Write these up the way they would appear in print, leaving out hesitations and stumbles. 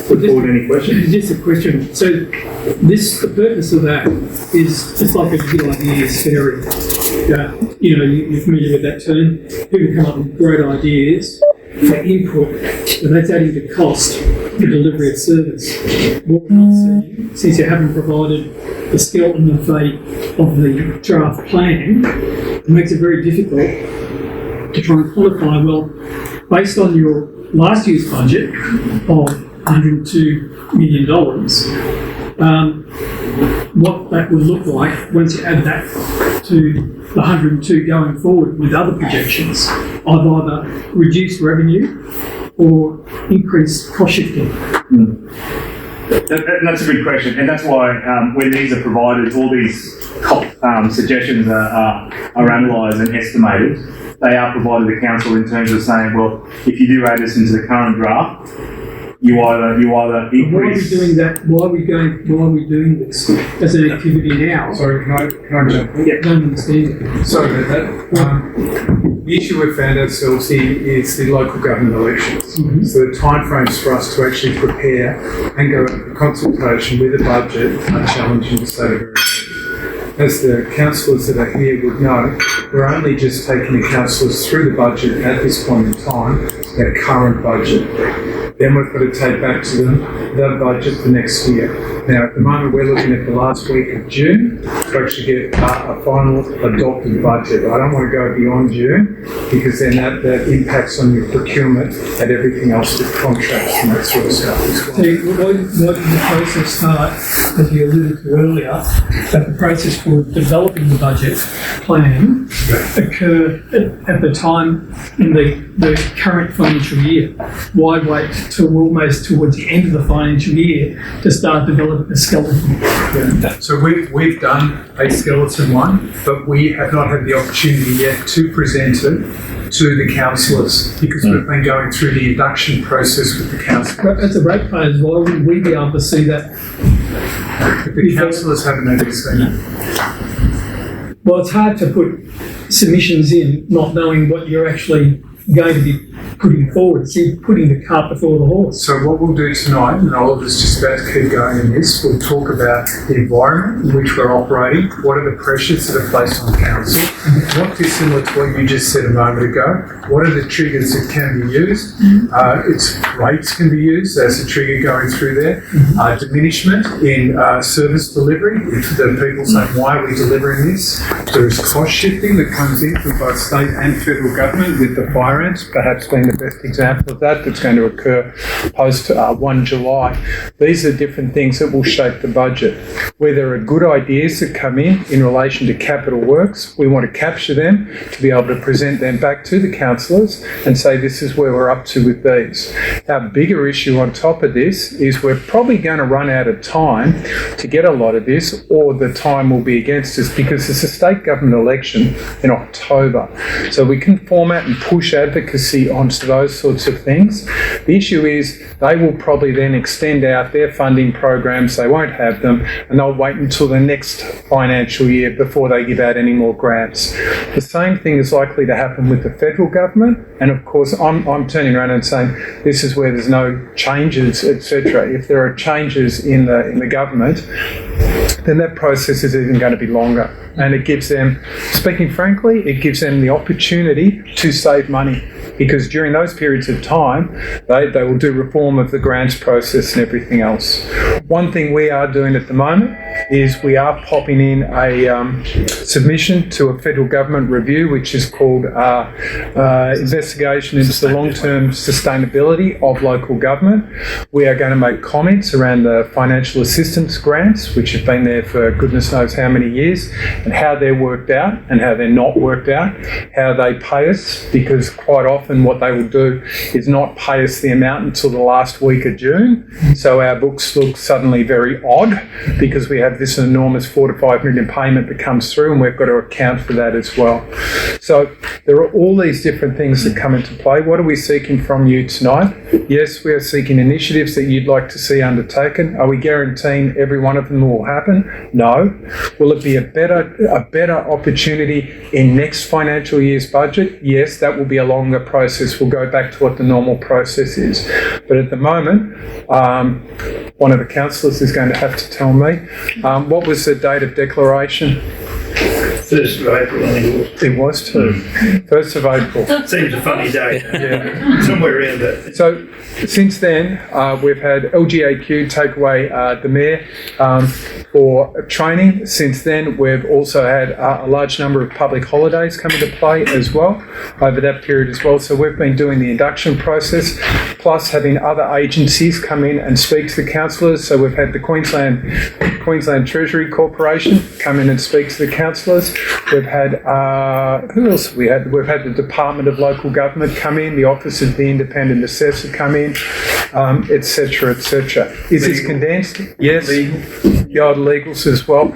put forward any questions. Just a question. So the purpose of that is just like a good ideas fairy. You're familiar with that term. People come up with great ideas, they input, and that's adding to cost for delivery of service. What we're not seeing, since you haven't provided the skeleton of the draft plan, it makes it very difficult to try and quantify, well, based on your last year's budget of $102 million, what that would look like once you add that to the 102 going forward with other projections of either reduced revenue or increased cost shifting. That's a good question, and that's why when these are provided, all these suggestions are analysed and estimated. They are provided to the council in terms of saying, well, if you do add this into the current draft, you either increase. Why are we doing that? Why are we doing this as an activity now? Sorry, can I jump in? Yeah, don't understand. Sorry about that. The issue we've found ourselves here is the local government elections. Mm-hmm. So the timeframes for us to actually prepare and go into consultation with a budget are challenging to say the very least. As the councillors that are here would know, we're only just taking the councillors through the budget at this point in time, their current budget. Then we've got to take back to them the budget for next year. Now, at the moment, we're looking at the last week of June to actually get a final adopted budget. I don't want to go beyond June because then that impacts on your procurement and everything else with contracts and that sort of stuff as well. So why did the process start, as you alluded to earlier, that the process for developing the budget plan occur at the time in the current financial year? Why wait till almost towards the end of the financial year to start developing a skeleton? Yeah. So we've done a skeleton one, but we have not had the opportunity yet to present it to the councillors because we've been going through the induction process with the council. But as a ratepayers, why wouldn't we be able to see that? But the councillors haven't actually seen it. Well, it's hard to put submissions in not knowing what you're actually going to be putting forward. So you're putting the cart before the horse. So what we'll do tonight, and Oliver's just about to keep going in this, we'll talk about the environment in which we're operating, what are the pressures that are placed on council, not dissimilar to what you just said a moment ago, what are the triggers that can be used, its rates can be used as a trigger going through there, diminishment in service delivery, if the people say, why are we delivering this? There is cost shifting that comes in from both state and federal government with the fire ants, perhaps being the best example of that, that's going to occur post 1 July. These are different things that will shape the budget. Where there are good ideas that come in relation to capital works, we want to capture them to be able to present them back to the councillors and say this is where we're up to with these. Our bigger issue on top of this is we're probably going to run out of time to get a lot of this, or the time will be against us because it's a state government election in October. So we can format and push advocacy onto those sorts of things. The issue is they will probably then extend out their funding programs, they won't have them, and they'll wait until the next financial year before they give out any more grants. The same thing is likely to happen with the federal government, and of course I'm turning around and saying this is where there's no changes, etc. If there are changes in the government, then that process is even going to be longer. And it gives them, speaking frankly, it gives them the opportunity to save money, because during those periods of time, they will do reform of the grants process and everything else. One thing we are doing at the moment is we are popping in a submission to a federal government review, which is called Investigation into the Long-Term Sustainability of Local Government. We are going to make comments around the financial assistance grants, which have been there for goodness knows how many years, and how they're worked out and how they're not worked out, how they pay us, because quite often what they will do is not pay us the amount until the last week of June. So our books look suddenly very odd because we have have this enormous 4 to 5 million payment that comes through, and we've got to account for that as well. So there are all these different things that come into play. What are we seeking from you tonight? Yes, we are seeking initiatives that you'd like to see undertaken. Are we guaranteeing every one of them will happen? No. Will it be a better opportunity in next financial year's budget? Yes, that will be a longer process. We'll go back to what the normal process is. But at the moment, one of the councillors is going to have to tell me, what was the date of declaration? 1st of April, I think it was. It was too. 1st of April. Seems a funny day. Yeah. Somewhere around that. So since then, we've had LGAQ take away the mayor for training. Since then, we've also had a large number of public holidays come into play as well over that period as well. So we've been doing the induction process, plus having other agencies come in and speak to the councillors. So we've had the Queensland Treasury Corporation come in and speak to the councillors. We've had, who else have we had? We've had the Department of Local Government come in, the Office of the Independent Assessor come in, etc., etc. Is this condensed? Yes. The old legals as well.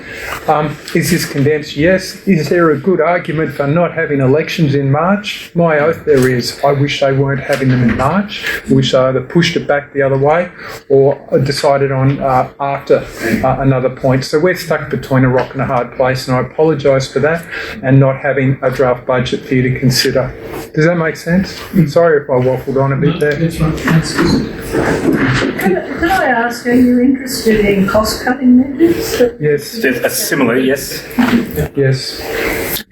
Is this condensed? Yes. Is there a good argument for not having elections in March? My oath there is. I wish they weren't having them in March. I wish they either pushed it back the other way or decided on after another point. So we're stuck between a rock and a hard place, and I apologise for that, and not having a draft budget for you to consider. Does that make sense? I'm sorry if I waffled on a bit there. That's right. That's good. Can I ask, are you interested in cost-cutting measures? Yes. Just a similar, yes. Yes.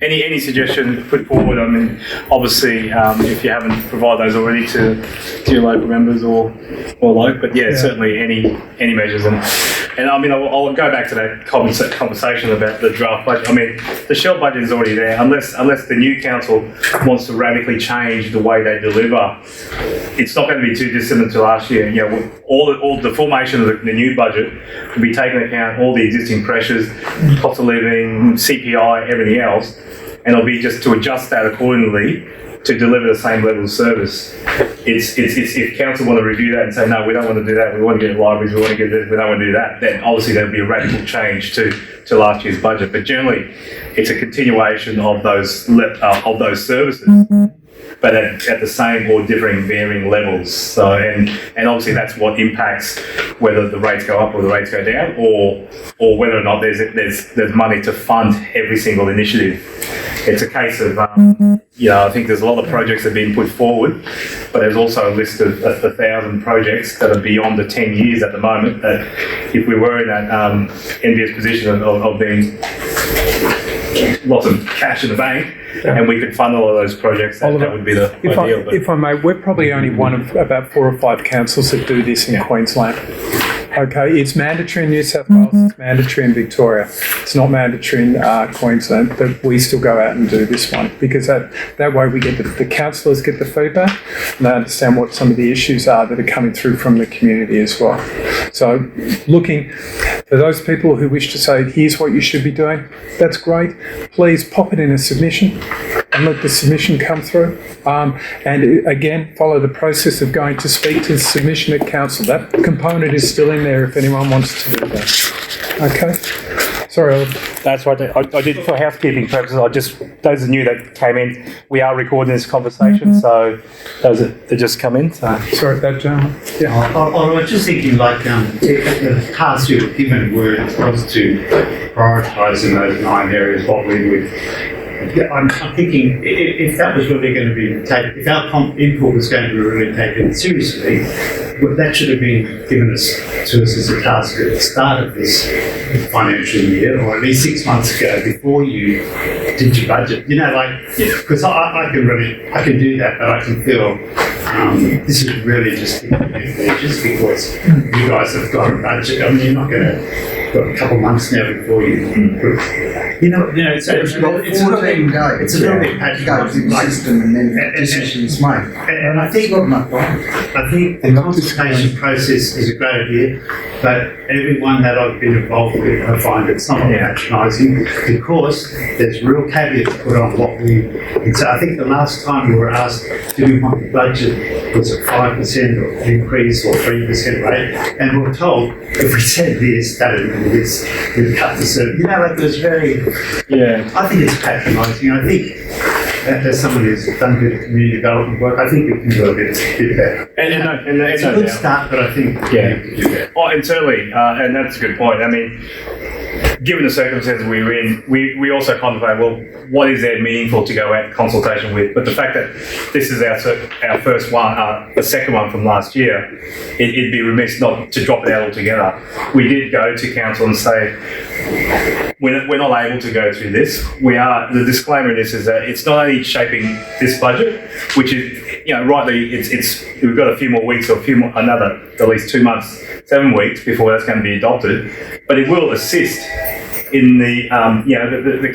Any suggestion put forward? I mean, obviously, if you haven't provided those already to your local members or like, but yeah, certainly any measures. And I mean, I'll go back to that conversation about the draft budget. I mean, the shell budget is already there, unless the new council wants to radically change the way they deliver. It's not going to be too dissimilar to last year. You know, all the formation of the new budget will be taking into account all the existing pressures, cost of living, CPI, everything else, and it'll be just to adjust that accordingly to deliver the same level of service. It's if council want to review that and say, no, we don't want to do that, we want to get libraries, we want to get this, we don't want to do that, then obviously there'll be a radical change to last year's budget. But generally, it's a continuation of those services, but at the same or varying levels. So, and obviously that's what impacts whether the rates go up or the rates go down, or whether or not there's money to fund every single initiative. It's a case of, I think there's a lot of projects that have been put forward, but there's also a list of 1,000 projects that are beyond the 10 years at the moment, that if we were in that envious position of being lots of cash in the bank, and we could fund all of those projects, that would be the ideal. If I may, we're probably only one of about 4 or 5 councils that do this in Queensland. Okay, it's mandatory in New South Wales, it's mandatory in Victoria. It's not mandatory in Queensland, but we still go out and do this one, because that way we get the councillors get the feedback and they understand what some of the issues are that are coming through from the community as well. So looking for those people who wish to say, here's what you should be doing, that's great. Please pop it in a submission and let the submission come through. And again, follow the process of going to speak to the submission at council. That component is still in there if anyone wants to do that. Okay? Sorry. That's right. I did, for housekeeping purposes, those are new that came in. We are recording this conversation, so those that just come in. So. Sorry about that, gentlemen. Yeah. I was just thinking, the task you were given was to prioritise in those 9 areas what we would. I'm thinking if that was really going to be taken, if our input was going to be really taken seriously, that should have been given to us as a task at the start of this financial year, or at least 6 months ago before you did your budget. Because I can do that, but I can feel this is really just because you guys have got a budget. I mean, you're not going to. Got a couple of months now before you. It's a little bit patronising system, and then decisions made. And I think the consultation process is a great idea, but everyone that I've been involved with, I find it somewhat patronising, because there's real caveats put on what we. So I think the last time we were asked, do we want the budget was it 5% or increase or 3% rate? And we were told if we said this, that and this, we'd cut the service. You know, like it was very. Yeah. I think it's patronising. I think as someone who's done a bit of community development work, I think we can do a bit better. And It's a good start, but I think we need to do better. Oh, and certainly, and that's a good point. I mean, given the circumstances we were in, we also contemplate, well, what is there meaningful to go out consultation with? But the fact that this is our first one, the second one from last year, it'd be remiss not to drop it out altogether. We did go to council and say, we're not able to go through this. The disclaimer in this is that it's not only shaping this budget, which is, rightly, we've got a few more weeks or another at least 2 months, 7 weeks before that's going to be adopted, but it will assist in the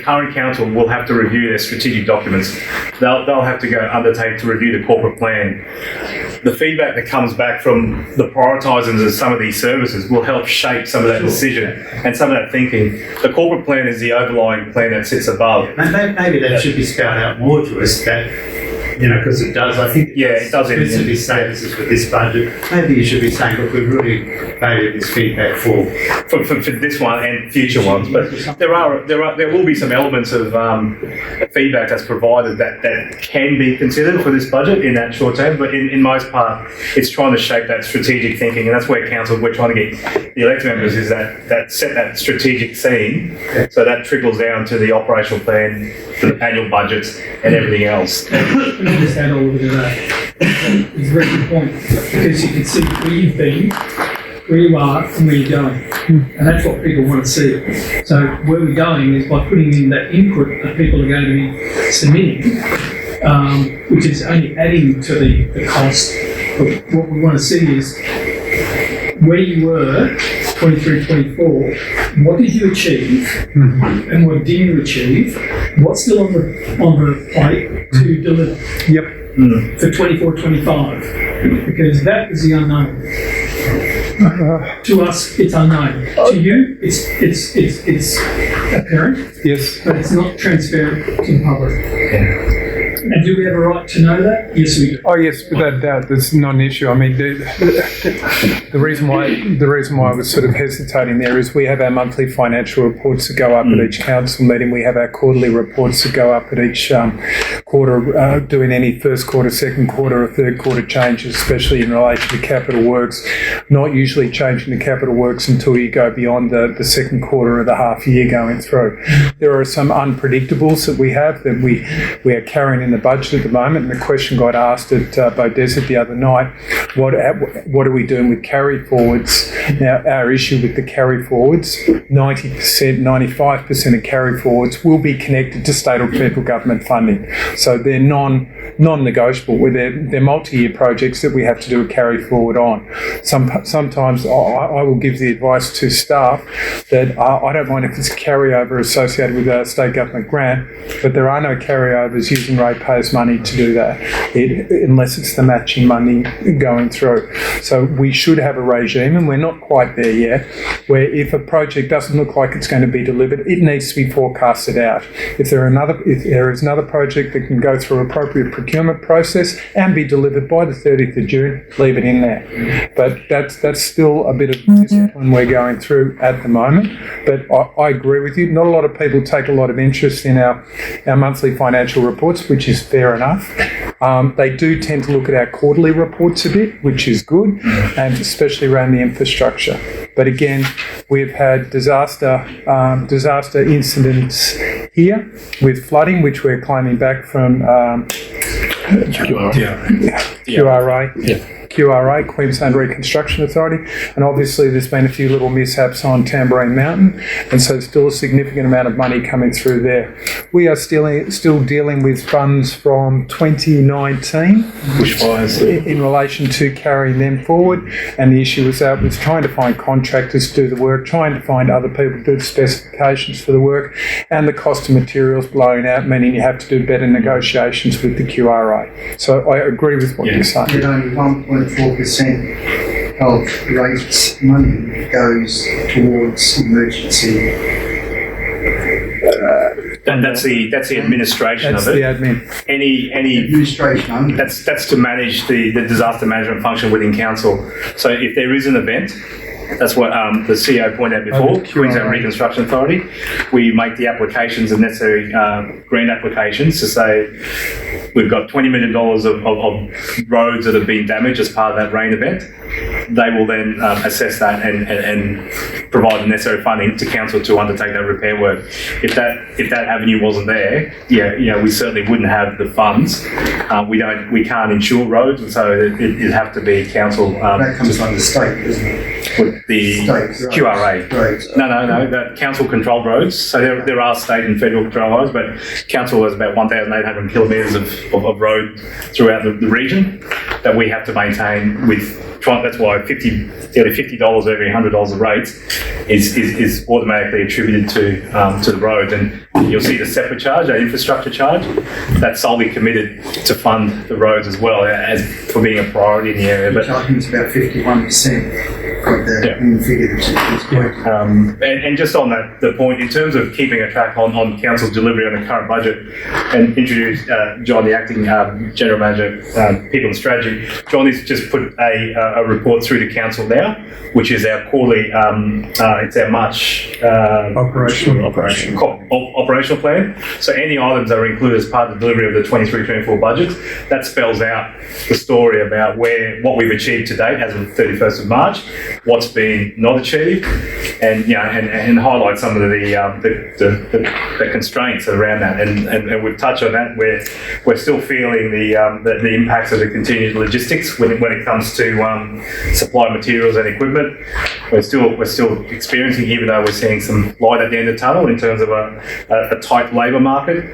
current council will have to review their strategic documents. They'll have to undertake to review the corporate plan. The feedback that comes back from the prioritisers of some of these services will help shape some of that decision and some of that thinking. The corporate plan is the overlying plan that sits above. Maybe that should be spelled out more to us, that, because it does. I think it does. Explicitly say this is for this budget. Maybe you should be saying, look, we really value this feedback for this one and future ones. But there will be some elements of feedback that's provided that can be considered for this budget in that short term. But in most part, it's trying to shape that strategic thinking, and that's where we're trying to get the elected members is that set that strategic scene, so that trickles down to the operational plan, the annual budgets, and everything else. Let me just add a little bit of that. It's a very good point, because you can see where you've been, where you are, and where you're going. And that's what people want to see. So where we're going is by putting in that input that people are going to be submitting, which is only adding to the cost. But what we want to see is where you were 23, 24, what did you achieve, and what didn't you achieve? What's still on the plate to deliver? Yep. For 24, 25, because that is the unknown. To us, it's unknown. To you, it's apparent. Yes. But it's not transparent to the public. And do we have a right to know that? Yes, we do. Oh yes, without a doubt, that's not an issue. I mean, the reason why I was sort of hesitating there is we have our monthly financial reports that go up at each council meeting. We have our quarterly reports that go up at each quarter, doing any first quarter, second quarter, or third quarter changes, especially in relation to capital works. Not usually changing the capital works until you go beyond the second quarter of the half year going through. There are some unpredictables that we have that we are carrying in the budget at the moment, and the question got asked at Beaudesert the other night, what are we doing with carry forwards? Now, our issue with the carry forwards, 90%, 95% of carry forwards will be connected to state or federal government funding. So they're non-negotiable. They're multi-year projects that we have to do a carry forward on. Sometimes I will give the advice to staff that I don't mind if it's carryover associated with a state government grant, but there are no carryovers using ratepayers' money to do that, unless it's the matching money going through. So we should have a regime, and we're not quite there yet, where if a project doesn't look like it's going to be delivered, it needs to be forecasted out. If there is another project that can go through appropriate procurement process and be delivered by the 30th of June, leave it in there. But that's still a bit of discipline we're going through at the moment. But I agree with you. Not a lot of people take a lot of interest in our monthly financial reports, which is fair enough. They do tend to look at our quarterly reports a bit, which is good, and especially around the infrastructure. But again, we've had disaster incidents here with flooding, which we're claiming back from QRA, Queensland Reconstruction Authority, and obviously there's been a few little mishaps on Tamborine Mountain, and so still a significant amount of money coming through there. We are still dealing with funds from 2019 bushfires in relation to carrying them forward, and the issue was trying to find contractors to do the work, trying to find other people to do the specifications for the work, and the cost of materials blowing out, meaning you have to do better negotiations with the QRA. So I agree with what you're saying. But only 1.4% of rates money goes towards emergency. That's the administration That's of the it. admin. Any Administration only. that's to manage the disaster management function within council. So if there is an event, that's what the CEO pointed out before, the QRA. Queensland Reconstruction Authority, we make the applications and necessary grant applications to say we've got $20 million of roads that have been damaged as part of that rain event. They will then assess that and provide the necessary funding to council to undertake that repair work. If that avenue wasn't there, we certainly wouldn't have the funds. We can't insure roads, and so it'd have to be council. That comes under state, doesn't it? With the State, QRA. Right. No, that council controlled roads. So there are state and federal controlled roads, but council has about 1,800 kilometres of road throughout the region that we have to maintain with. That's why nearly $50 every $100 of rates is automatically attributed to the roads, and you'll see the separate charge, that infrastructure charge, that's solely committed to fund the roads as well as for being a priority in the area. Which But I think is about 51% of the figure that's quoted. and just on the point, in terms of keeping a track on council's delivery on the current budget, and introduce John, the acting general manager, people and strategy. John has just put a report through to council now, which is our quarterly. It's our March Operational. operational plan. So any items that are included as part of the delivery of the 23-24 budget, that spells out the story about what we've achieved to date as of the 31st of March, what's been not achieved, and and highlight some of the constraints around that. And we've touched on that. We're still feeling the impacts of the continued logistics when it comes to supply materials and equipment. We're still experiencing, even though we're seeing some light at the end of the tunnel in terms of a tight labour market.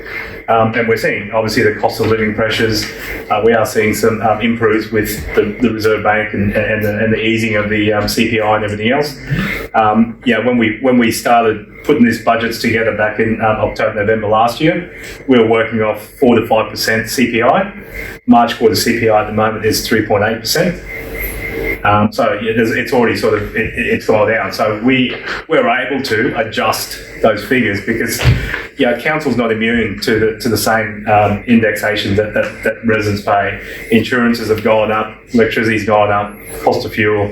And we're seeing, obviously, the cost of living pressures. We are seeing some improves with the Reserve Bank and the easing of the CPI and everything else. When we started putting these budgets together back in October, November last year, we were working off 4 to 5% CPI. March quarter CPI at the moment is 3.8%. So it's already it's gone down. So we're able to adjust those figures because council's not immune to the same indexation that residents pay. Insurances have gone up, electricity's gone up, cost of fuel,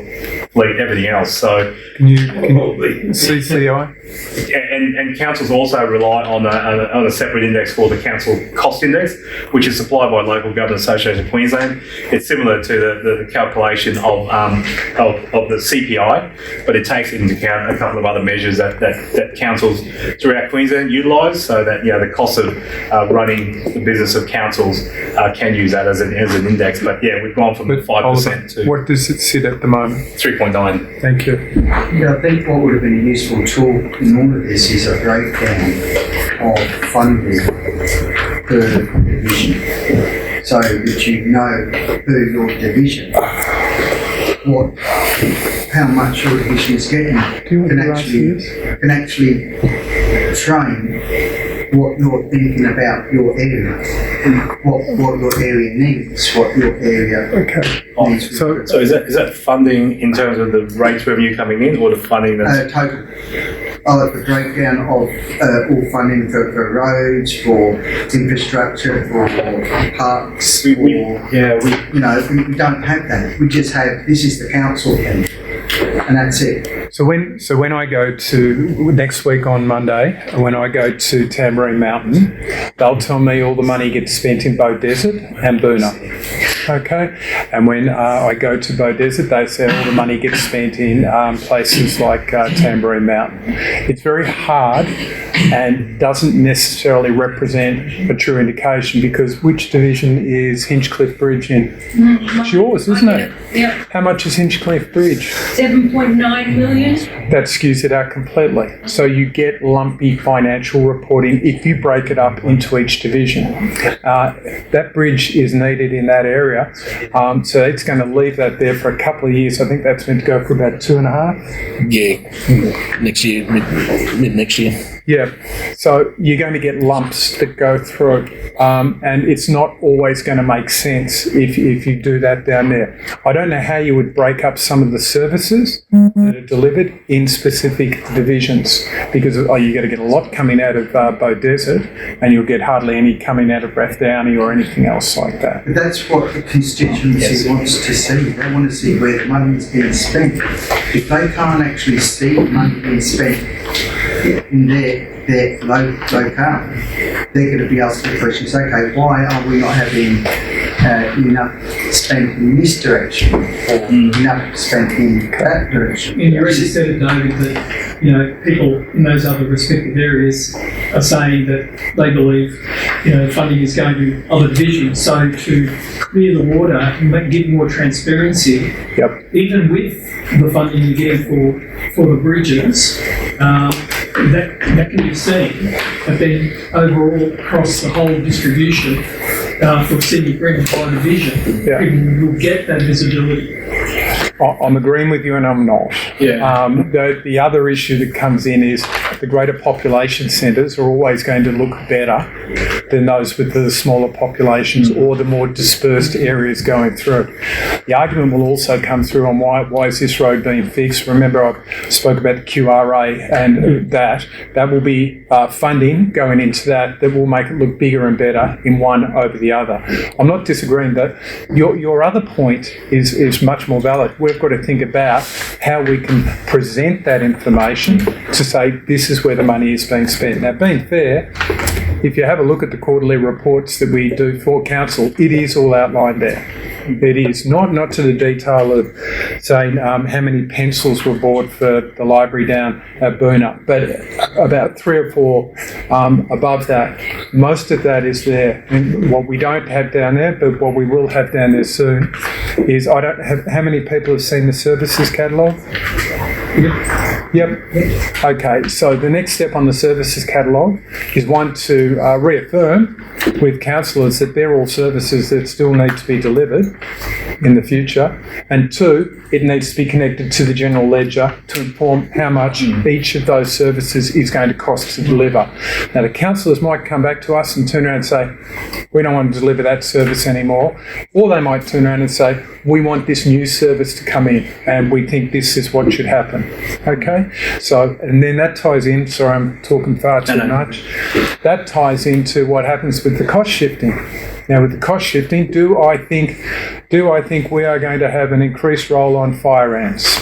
fleet, everything else. So Can you CCI? and councils also rely on a separate index called the council cost index, which is supplied by Local Government Association of Queensland. It's similar to the calculation of the CPI, but it takes into account a couple of other measures that councils throughout Queensland utilise, so that the cost of running the business of councils can use that as an index. But we've gone from 5% to What does it sit at the moment? 3.9. Thank you. Yeah, I think what would have been a useful tool in all of this is a breakdown of funding per division, so that you know per your division how much your division is getting. Can actually train what you're thinking about your area, what your area needs, what your area needs. So is that funding in terms of the rates revenue coming in, or the funding that's Total. The breakdown of all funding for roads, for infrastructure, for parks. we don't have that. We just have, this is the council thing, and that's it. So when I go to next week on Monday, when I go to Tambourine Mountain, they'll tell me all the money gets spent in Bow Desert and Boonah. Okay, and when I go to Bow Desert, they say all the money gets spent in places like Tambourine Mountain. It's very hard and doesn't necessarily represent a true indication, because which division is Hinchcliffe Bridge in? It's yours, isn't it? Yeah, How much is Hinchcliffe Bridge? 7.9 million. That skews it out completely. So you get lumpy financial reporting if you break it up into each division. That bridge is needed in that area. So it's going to leave that there for a couple of years. I think that's meant to go for about 2.5. Yeah, next year, mid next year. Yeah, so you're going to get lumps that go through, and it's not always going to make sense if you do that down there. I don't know how you would break up some of the services that are delivered delivered in specific divisions, because you're going to get a lot coming out of Bow Desert, and you'll get hardly any coming out of Rathdowney or anything else like that. But that's what the constituency wants to see. They want to see where the money's being spent. If they can't actually see the money being spent in their locale, they're going to be asking questions. Okay, why are we not having enough spent in this direction or enough spent in that direction? And you already said it, David, that people in those other respective areas are saying that they believe funding is going to other divisions. So to clear the water and give more transparency, even with the funding you're getting for the bridges, that can be seen. But then overall across the whole distribution for Scenic Green by division, people will get that visibility. I'm agreeing with you, and I'm not. The other issue that comes in is the greater population centres are always going to look better than those with the smaller populations or the more dispersed areas going through. The argument will also come through on why is this road being fixed. Remember, I spoke about the QRA, and that will be funding going into that will make it look bigger and better in one over the other. I'm not disagreeing that your other point is much more valid. We've got to think about how we can present that information to say this is where the money is being spent. Now, being fair, if you have a look at the quarterly reports that we do for council, it is all outlined there. It is not to the detail of saying how many pencils were bought for the library down at Boonah, but about 3 or 4 above that. Most of that is there. And what we don't have down there, but what we will have down there soon, is I don't have how many people have seen the services catalogue? Yep. Okay, so the next step on the services catalogue is one to reaffirm with councillors that they're all services that still need to be delivered in the future, and 2, it needs to be connected to the general ledger to inform how much each of those services is going to cost to deliver. Now, the councillors might come back to us and turn around and say, we don't want to deliver that service anymore, or they might turn around and say, we want this new service to come in and we think this is what should happen. Okay, so, and then that ties in, sorry I'm talking far too much, that ties into what happens with the cost shifting. Now, with the cost shifting, do I think we are going to have an increased roll on fire ants?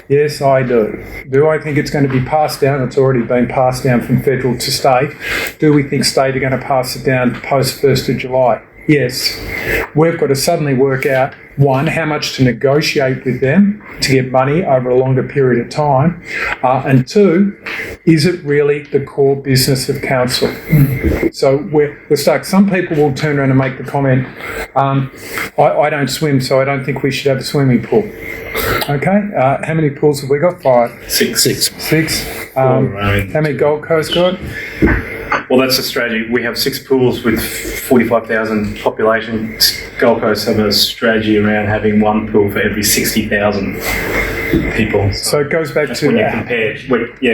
Yes, I do. Do I think it's going to be passed down? It's already been passed down from federal to state. Do we think state are going to pass it down post 1st of July? Yes. We've got to suddenly work out, 1, how much to negotiate with them to get money over a longer period of time, and 2, is it really the core business of council? So we're stuck. Some people will turn around and make the comment, I don't swim, so I don't think we should have a swimming pool. Okay, how many pools have we got? 5? 6. How many Gold Coast got? Well, that's a strategy. We have 6 pools with 45,000 population. Gold Coast have a strategy around having 1 pool for every 60,000 people. So it goes back to when you compare.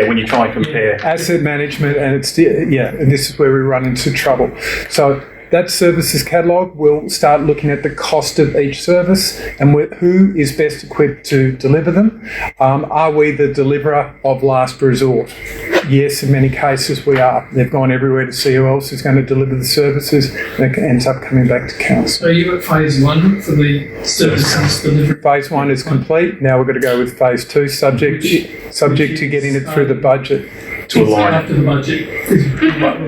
When you try and compare asset management, and it's and this is where we run into trouble. So that services catalogue will start looking at the cost of each service and who is best equipped to deliver them. Are we the deliverer of last resort? Yes, in many cases we are. They've gone everywhere to see who else is going to deliver the services, and it ends up coming back to council. So you're at phase 1 for the services delivered? Phase 1 is complete. Now we're going to go with phase 2, subject to getting it through the budget. To align after the budget.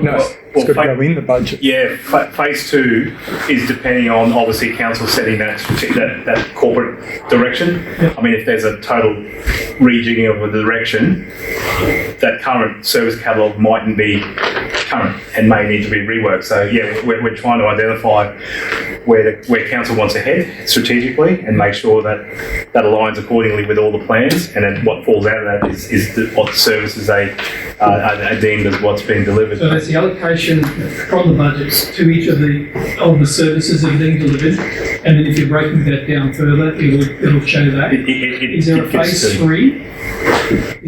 No, it's got to go in the budget. Yeah, phase 2 is depending on obviously council setting that corporate direction. I mean, if there's a total rejigging of the direction, that current service catalogue mightn't be current and may need to be reworked. So yeah, we're trying to identify where council wants to head strategically and make sure that aligns accordingly with all the plans, and then what falls out of that is what services they are deemed as what's being delivered. So that's the allocation from the budgets to each of the services that are being delivered, and then if you're breaking that down further, it'll show that. Is there a phase 3?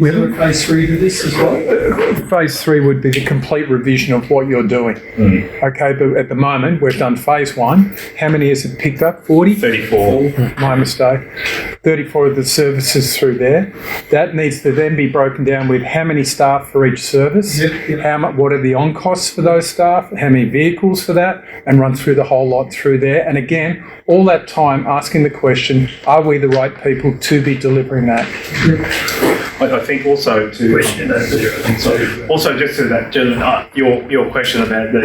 Is there a phase 3 to this as well? Phase 3 would be the complete revision of what you're doing. Okay, but at the moment, we've done phase 1. How many has it picked up? 40? 34. My mistake. 34 of the services through there. That needs to then be broken down with how many staff for each service, how much, what are the on costs for those staff, how many vehicles for that, and run through the whole lot through there. And again, all that time asking the question, are we the right people to be delivering that? I think also to also just to that gentleman, your question about the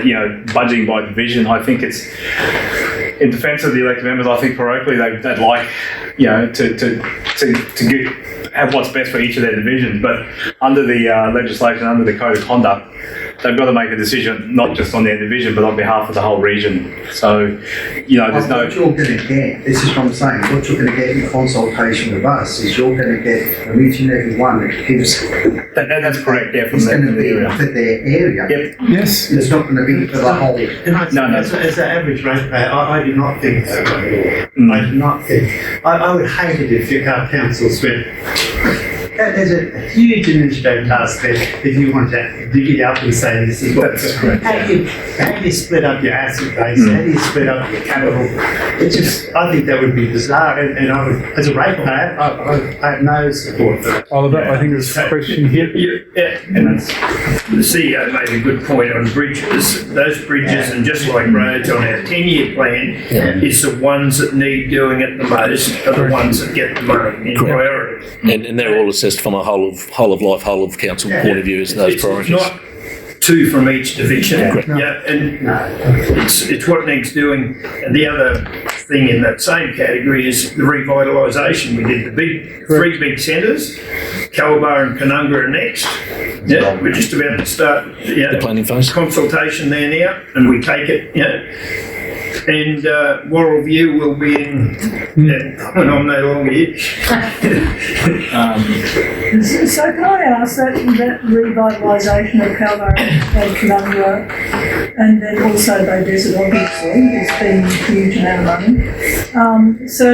budgeting by division. I think it's in defence of the elected members. I think correctly they'd like to have what's best for each of their divisions, but under the legislation, under the code of conduct, they've got to make a decision not just on their division but on behalf of the whole region. So there's no. What you're going to get, this is what I'm saying, what you're going to get in consultation with us is you're going to get from each and every one that gives. That's correct. Yeah, from it's going to the be area. for their area. Yep. Yes. It's not going to be for the whole. No. As an average ratepayer, I do not think so. I do not think. I would hate it if our council spent. There's a huge administrative task there if you want to dig it up and say this is what. That's correct. How do you split up your asset base? How do you split up your capital? I think that would be bizarre. And I would, as a ratepayer, I have no support for that. Oliver, I think there's a question here. And the CEO made a good point on bridges. Those bridges, and just like roads on our 10-year plan, is the ones that need doing it the most are the ones that get the money in priority. And they're all assessed from a whole of life, whole of council point of view as those priorities. It's not two from each division. It's what needs doing. And the other thing in that same category is the revitalisation. We did the three big centres. Calabar and Canunga are next. Yeah, we're just about to start The planning phase. consultation there now, and we take it. And Warrell View will be in when I'm no longer here. So can I ask that revitalisation of Calvo and Canunga, and then also Bay Desert obviously has been a huge amount of money. So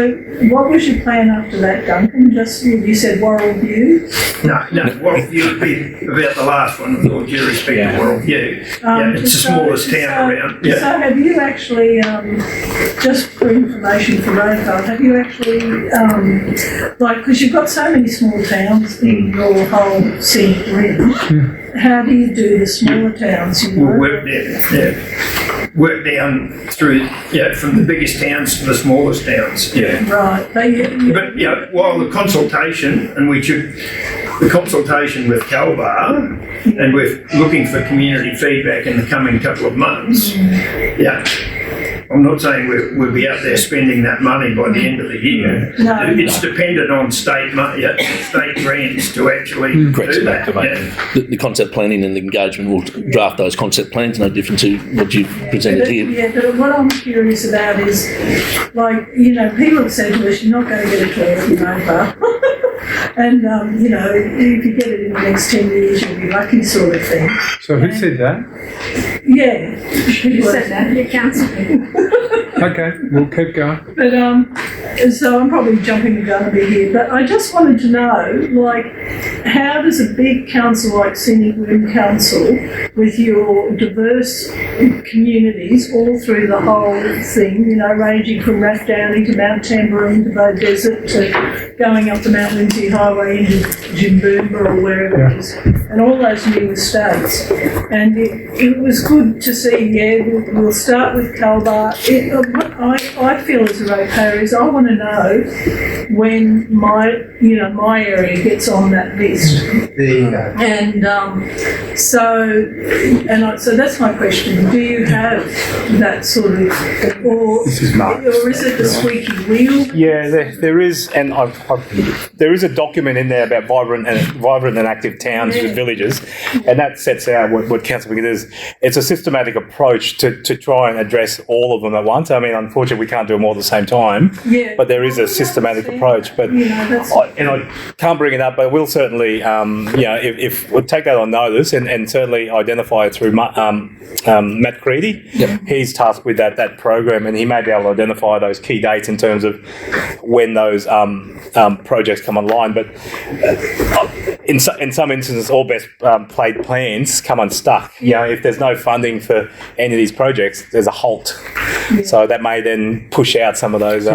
what was your plan after that, Duncan? Just you said Warrell View? No, Warrell View would be about the last one, with all due respect to Warrell View. It's the smallest town around. So have you actually, just for information for Radar, have you actually, because you've got so many small towns in your whole scenic rim, how do you do the smaller towns, We'll work down through, from the biggest towns to the smallest towns. Right. But while the consultation, and the consultation with Calabar, and we're looking for community feedback in the coming couple of months, I'm not saying we'll be out there spending that money by the end of the year. No. It's dependent on state money, state grants to actually do that. The concept planning and the engagement will draft those concept plans, no different to what you've presented here. Yeah, but what I'm curious about is, people have said to us, you're not going to get a toilet in Nova. And, if you get it in the next 10 years, you'll be lucky, sort of thing. So who said that? Yeah. You said that, your council. Okay, we'll keep going. But, so I'm probably jumping the gun a bit here, but I just wanted to know, how does a big council like Scenic Rim Council, with your diverse communities all through the whole thing, ranging from Rathdowney to Mount Tambourine to Bay Desert to going up the Mount Lindsay Highway into Jimboomba or wherever it is, and all those new estates. And it was good to see, we'll start with Calabar. I feel as a ratepayer is I want to know when my area gets on that list. There you go. And so that's my question. Do you have that sort of, or is it the squeaky wheel? Yeah, there is, and there is a document in there about vibrant and active towns with villages, and that sets out what council is. It's a systematic approach to try and address all of them at once. I mean, unfortunately we can't do them all at the same time. Yeah. But there is a systematic approach. But that's I can't bring it up, but we'll certainly, if we'll take that on notice and certainly identify it through Matt Creedy. Yep. He's tasked with that program, and he may be able to identify those key dates in terms of when those projects come online. But in some instances, all best laid plans come unstuck. If there's no funding for any of these projects, there's a halt. So that may then push out some of those.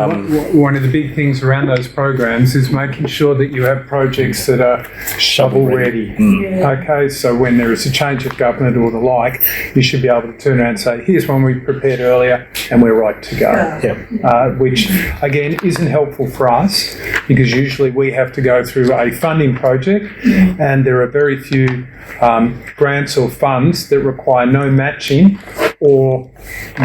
One of the big things around those programs is making sure that you have projects that are shovel ready. Okay, so when there is a change of government or the like, you should be able to turn around and say, here's one we prepared earlier and we're right to go. Which again isn't helpful for us, because usually we have to go through a funding project and there are very few grants or funds that require no matching or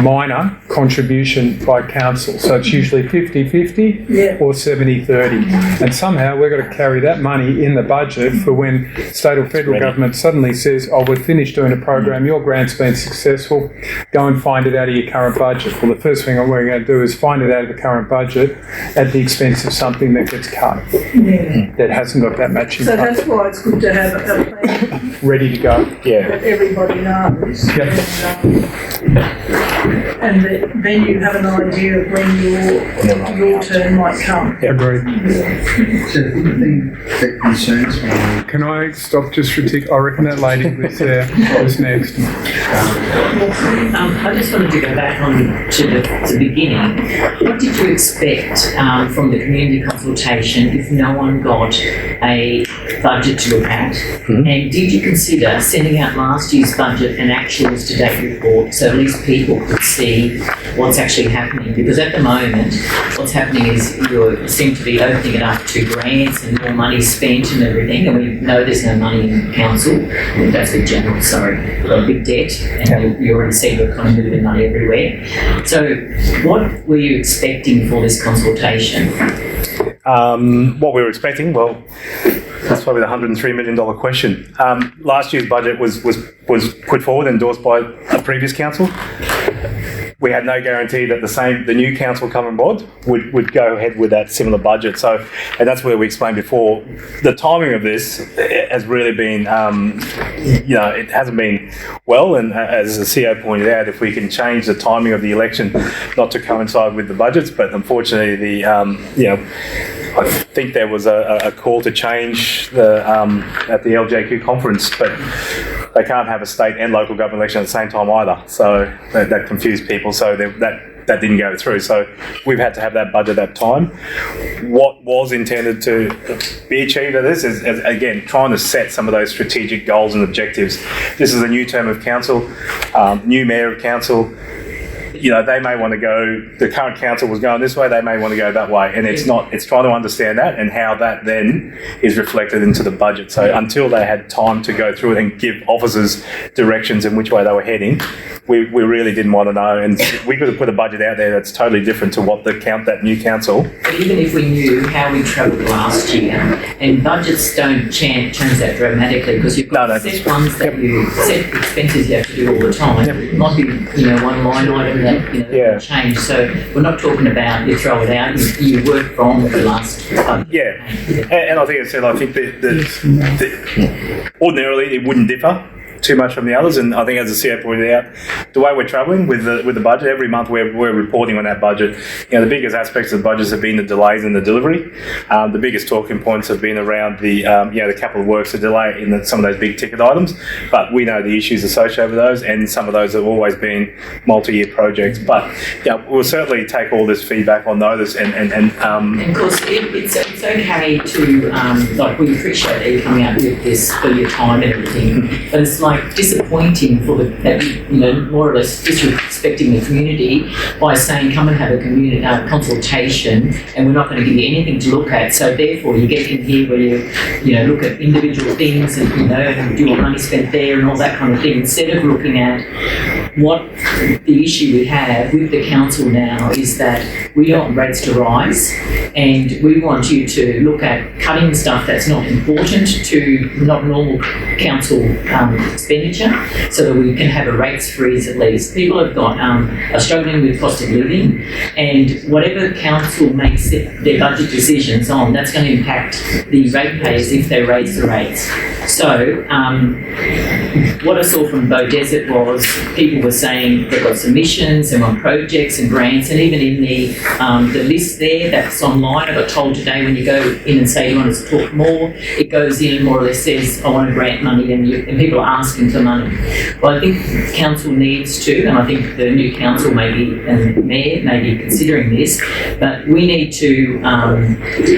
minor contribution by council. So it's usually 50-50 or 70-30. And somehow we've got to carry that money in the budget for when state or federal government suddenly says, oh, we've finished doing a program, your grant's been successful, go and find it out of your current budget. Well, the first thing we're going to do is find it out of the current budget at the expense of something that gets cut, that hasn't got that matching So budget. that's why it's good to have a plan Ready to go. that everybody knows. And then you have an idea of when your turn might come. Agreed. So the thing that concerns me, Can I stop just for a tick? I reckon that lady was next. I just wanted to go back on to the beginning. What did you expect from the community consultation if no one got a budget to look at? And did you consider sending out last year's budget and actuals to date report so at least people could see what's actually happening? Because at the moment, what's happening is you seem to be opening it up to grants and more money spent and everything, and we know there's no money in council. Well, that's the general, sorry. We've got a big debt, and you already see we're kind of moving money everywhere. So what were you expecting for this consultation? What we were expecting, well, that's probably the $103 million question. Last year's budget was put forward and endorsed by a previous council. We had no guarantee that the new council coming on board would go ahead with that similar budget. So, and that's where we explained before, the timing of this has really been, it hasn't been well. And as the CEO pointed out, if we can change the timing of the election not to coincide with the budgets, but unfortunately I think there was a call to change at the LJQ conference, but they can't have a state and local government election at the same time either. So that confused people. So that didn't go through. So we've had to have that budget at that time. What was intended to be achieved at this is again, trying to set some of those strategic goals and objectives. This is a new term of council, new mayor of council. They may want to go, the current council was going this way, they may want to go that way. And it's trying to understand that and how that then is reflected into the budget. So until they had time to go through it and give officers directions in which way they were heading, we really didn't want to know. And we could have put a budget out there that's totally different to what that new council. But even if we knew how we travelled last year, and budgets don't change that dramatically, because you've got set ones that set expenses you have to do all the time. It might be, one line item that change. So we're not talking about you throw it out, you work from the last budget. And I think ordinarily it wouldn't differ too much from the others, and I think as the CEO pointed out, the way we're travelling with the budget, every month we're reporting on that budget. The biggest aspects of the budgets have been the delays in the delivery. The biggest talking points have been around the capital works, the delay in some of those big ticket items, but we know the issues associated with those, and some of those have always been multi-year projects. But we'll certainly take all this feedback on notice and of course it's okay to we appreciate that you're coming out with this for your time and everything, but it's disappointing for more or less disrespecting the community by saying come and have a community consultation and we're not going to give you anything to look at. So therefore you get in here where you look at individual things and and do what money spent there and all that kind of thing, instead of looking at what the issue we have with the council now is that we don't want rates to rise, and we want you to look at cutting stuff that's not important to not normal council expenditure so that we can have a rates freeze at least. People have got, are struggling with cost of living, and whatever council makes their budget decisions on, that's going to impact the ratepayers if they raise the rates. So, what I saw from Bow Desert was people were saying they've got submissions and on projects and grants, and even in the list there that's online, I got told today when you go in and say you want us to talk more, it goes in and more or less says I want to grant money, and people are asking for money. Well, I think council needs to, and I think the new council maybe and the mayor may be considering this, but we need to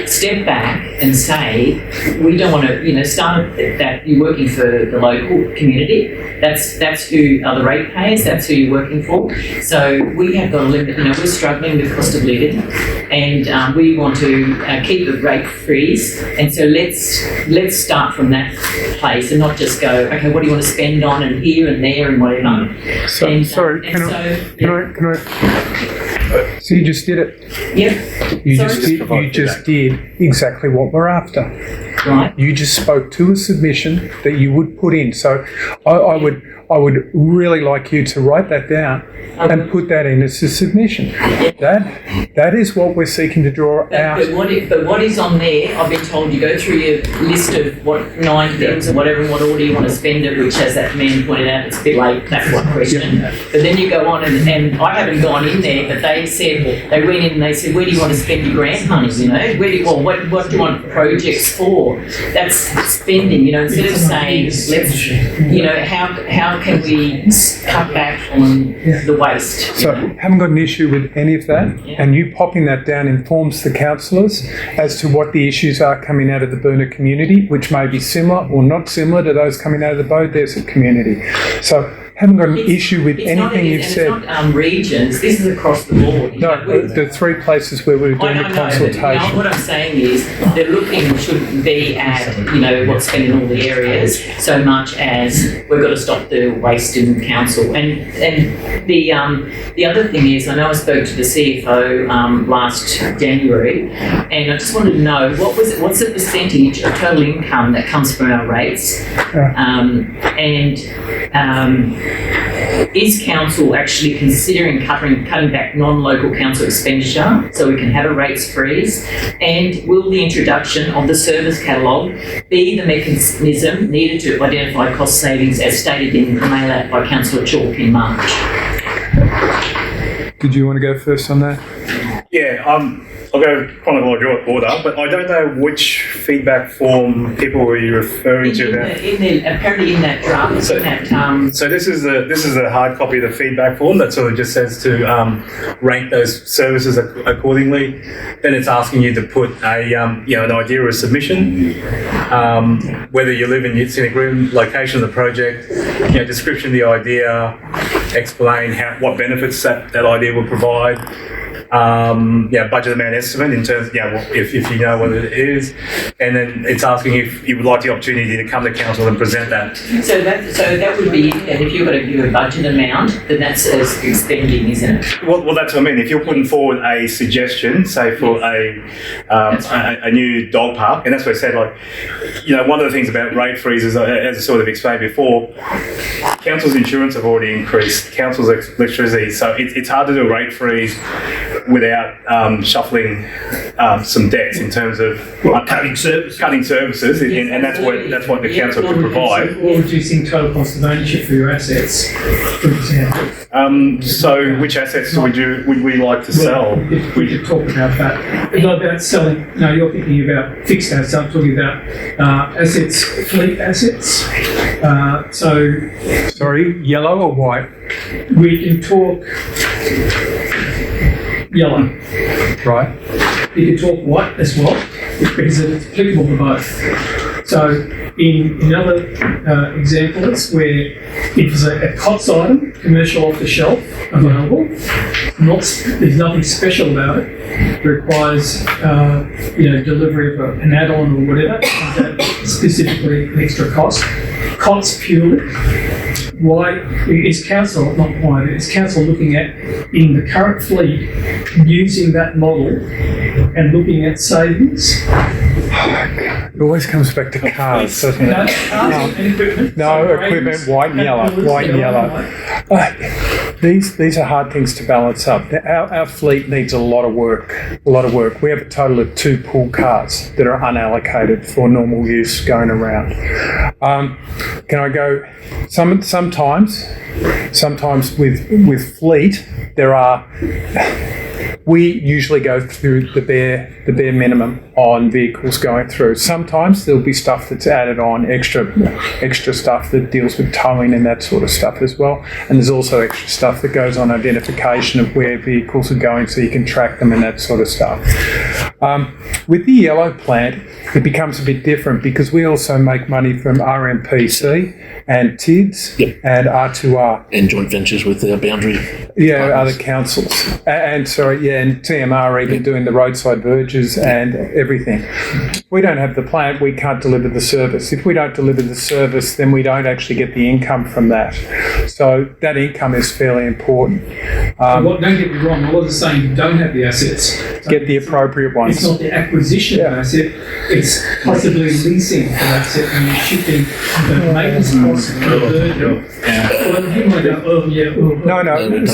step back and say we don't want to, start that you're working for the local community. That's who are the ratepayers. That's who you're working for. So we have got a limit. We're struggling with cost of living, and we want to keep the rate freeze. And so let's start from that place and not just go, okay, what do you want to spend on and here and there and whatever. So you just did it. Yeah. You just did exactly what we're after. Right. You just spoke to a submission that you would put in. So I would really like you to write that down and put that in as a submission. That is what we're seeking to draw out. But what is on there, I've been told you go through your list of 9 things or whatever, and what order you want to spend it, which, as that man pointed out, it's a bit late, that's one question. But then you go on, and I haven't gone in there, but they said, they went in and they said, where do you want to spend your grant money, what do you want projects for? That's spending, instead of saying, let's, how can we cut back on the waste? So haven't got an issue with any of that, and you popping that down informs the councillors as to what the issues are coming out of the Boonah community, which may be similar or not similar to those coming out of the Bow Desert community. So haven't got an issue with anything you've said. It's not regions, this is across the board. No, the 3 places where we're doing the consultation. What I'm saying is they're looking shouldn't be at, what's spent in all the areas so much as we've got to stop the waste in council. And the other thing is, I know I spoke to the CFO last January, and I just wanted to know what's the percentage of total income that comes from our rates, is council actually considering cutting back non-local council expenditure so we can have a rates freeze? And will the introduction of the service catalogue be the mechanism needed to identify cost savings as stated in the mail out by Councillor Chalk in March? Did you want to go first on that? Yeah, I'll go chronological order, but I don't know which feedback form people were referring to there. Apparently in that draft, So this is the hard copy of the feedback form that sort of just says to rank those services accordingly. Then it's asking you to put an idea of a submission, whether you live in Scenic Room, location of the project, description of the idea, explain what benefits that idea will provide. Budget amount estimate in terms, if you know what it is, and then it's asking if you would like the opportunity to come to council and present that. So that would be, and if you've got to give a budget amount, then that's as expending, isn't it? Well, that's what I mean. If you're putting forward a suggestion, say for a new dog park, and that's what I said, one of the things about rate freezes, as I sort of explained before, council's insurance have already increased, council's electricity, so it's hard to do a rate freeze without shuffling some debts in terms of cutting services, and that's what the council could provide. Or reducing total cost of ownership for your assets, for example. So which assets would we like to sell? We could talk about that. Not about selling. No, you're thinking about fixed assets. I'm talking about assets, fleet assets. Sorry, yellow or white? We can talk yellow. Right. You can talk white as well, because it's applicable to both. So in other examples where if it's a COTS item, commercial off the shelf, available, there's nothing special about it. It requires delivery of an add-on or whatever, specifically an extra cost. COTS purely. Why is council looking at in the current fleet using that model and looking at savings? It always comes back to cars, doesn't No, it? equipment. No, equipment, white and yellow, white and yellow. These are hard things to balance up. Our fleet needs a lot of work. We have a total of 2 pool cars that are unallocated for normal use going around. Can I go? Sometimes with fleet, there are. We usually go through the bare minimum on vehicles going through. Sometimes there'll be stuff that's added on, extra stuff that deals with towing and that sort of stuff as well. And there's also extra stuff that goes on identification of where vehicles are going so you can track them and that sort of stuff. With the yellow plant, it becomes a bit different because we also make money from RMPC and TIDS and R2R. And joint ventures with the boundary. Yeah, other councils. And TMR even doing the roadside verges and everything. We don't have the plant, we can't deliver the service. If we don't deliver the service, then we don't actually get the income from that. So that income is fairly important. Don't get me wrong, I wasn't saying you don't have the assets. Get the appropriate ones. It's not the acquisition of an asset, it's possibly leasing an asset and you're shifting the maintenance costs and the burden. Well, you might go, No. I'm going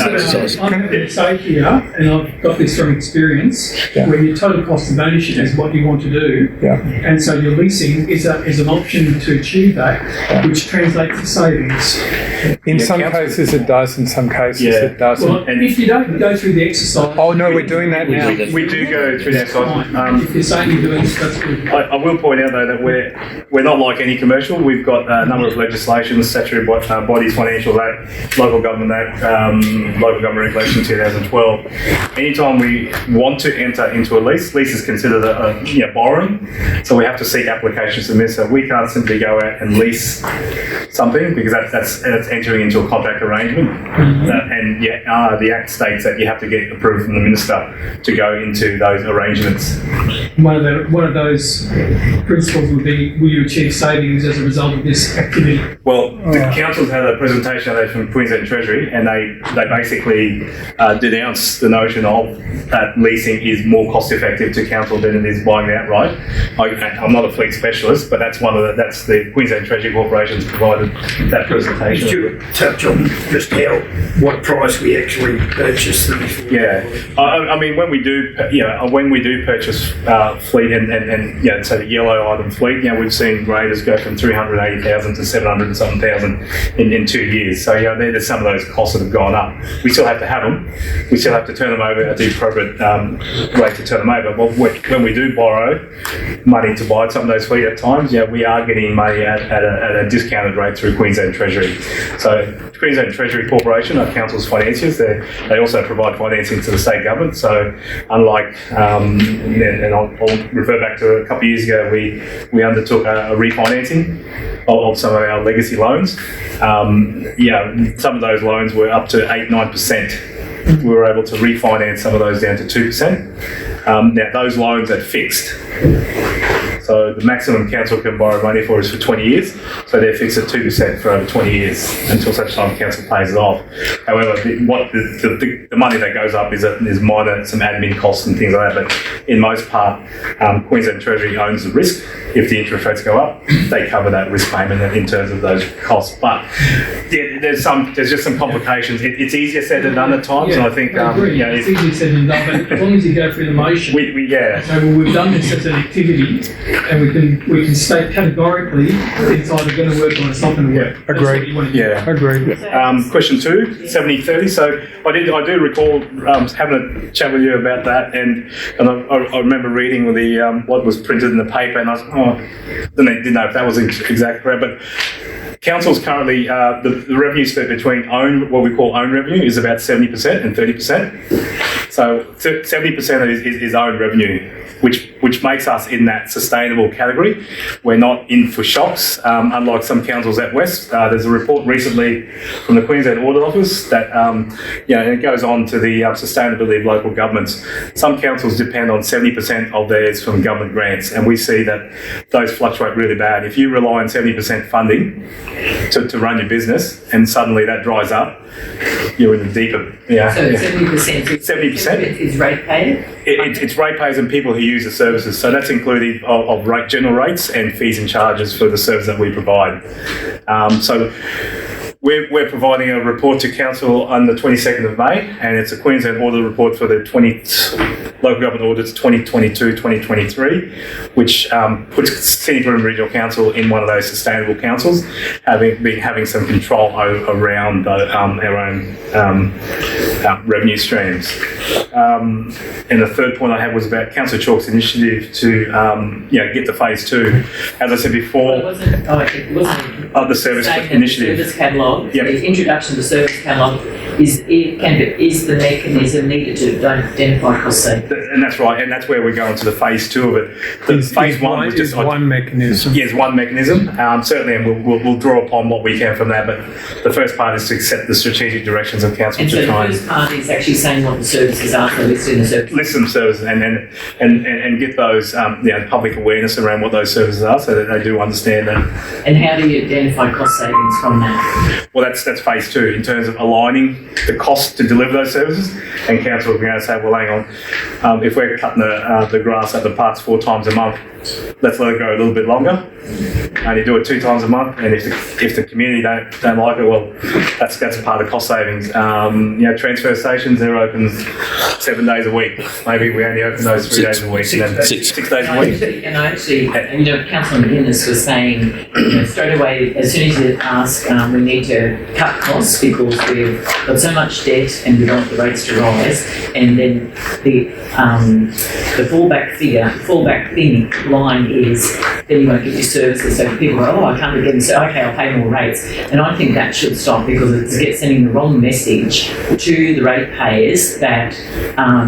to say here, and I've got this from experience, where your total cost of ownership is what you want to do, and so your leasing is an option to achieve that, which translates to savings. In some cases it does, in some cases it doesn't. Well, and if you don't go through the exercise... Oh no, we're doing that now. We do go through that exercise. If you're saying you're doing it, that's good. I will point out though that we're not like any commercial. We've got a number of legislation, statutory bodies, Financial Act, Local Government Act, Local Government Regulation 2012. Anytime we want to enter into a lease is considered borrowing. So we have to seek applications to this. So we can't simply go out and lease something because that's entering into a contract arrangement. The Act states that you have to get approved from the Minister to go into those arrangements. One of those principles would be, will you achieve savings as a result of this activity? Well, the councils had a presentation from Queensland Treasury and they basically denounced the notion of that leasing is more cost effective to council than it is buying it outright. I'm not a fleet specialist, but that's the Queensland Treasury Corporation's provided that presentation. Could you touch on just what price we actually purchase them for? Yeah, I mean when we do purchase fleet and say the yellow item fleet, we've seen raiders go from 380,000 to 700,000 in 2 years. So there's some of those costs that have gone up. We still have to have them. We still have to turn them over at the appropriate rate to turn them over. Well, when we do borrow money to buy some of those fleet at times, we are getting money at a discounted rate through Queensland Treasury. So Queensland Treasury Corporation are council's financiers. They also provide financing to the state government. So unlike, and I'll refer back to a couple of years ago, we undertook a refinancing of some of our legacy loans. Some of those loans were up to 8-9%. We were able to refinance some of those down to 2%. Now those loans are fixed. So the maximum council can borrow money for is for 20 years. So they're fixed at 2% for over 20 years until such time council pays it off. However, the money that goes up is minor, some admin costs and things like that. But in most part, Queensland Treasury owns the risk. If the interest rates go up, they cover that risk payment in terms of those costs. But there's just some complications. It's easier said than done at times. And I think it's easier said than done. But as long as you go through the motion, we've done this as an activity. And we can state categorically it's either going to work or it's not going to work. Agreed. Agreed. Question 2, 70/30. So I do recall having a chat with you about that, and I remember reading what was printed in the paper, and I was didn't know if that was exactly correct, but. Council's currently, the revenue split between what we call own revenue is about 70% and 30%. So 70% is own revenue, which makes us in that sustainable category. We're not in for shocks, unlike some councils out west. There's a report recently from the Queensland Audit Office that, it goes on to the sustainability of local governments. Some councils depend on 70% of theirs from government grants, and we see that those fluctuate really bad. If you rely on 70% funding to run your business, and suddenly that dries up, you're in the deeper. So 70% 20%. Is ratepayer? It's ratepayers and people who use the services. So that's including of general rates and fees and charges for the service that we provide. So we're providing a report to Council on the 22nd of May, and it's a Queensland audit report for the local government audits 2022-2023, which puts Scenic Regional Council in one of those sustainable councils, having some control around our own revenue streams. And the third point I had was about Councillor Chalk's initiative to get to phase 2. As I said before, It wasn't the service saying that initiative. The service catalogue, Yep. the introduction to the service catalogue is the mechanism needed to identify cost savings. And that's right, and that's where we're going to the phase 2 of it. Phase 1 was just one mechanism. Yes, one mechanism. Certainly, and we'll draw upon what we can from that. But the first part is to accept the strategic directions of council And so to the try first part is actually saying what the services are, so listed in the service. list some services and get those public awareness around what those services are, so that they do understand that. And how do you identify cost savings from that? Well, that's phase 2 in terms of aligning the cost to deliver those services. And council will be able to say, well, hang on, if we're cutting the grass at the parks 4 times a month, let's let it go a little bit longer. Only do it 2 times a month, and if the community don't like it, well, that's part of the cost savings. Transfer stations, they're open 7 days a week. Maybe we only open those 3 days a week, and then 6 days a week. And Councillor McGuinness was saying, straight away, as soon as you ask, we need to cut costs because we've got so much debt and we don't want the rates to rise. And then the fallback line is then you won't get your services. So people go, I can't get them, so okay, I'll pay more rates. And I think that should stop because it's sending the wrong message to the ratepayers that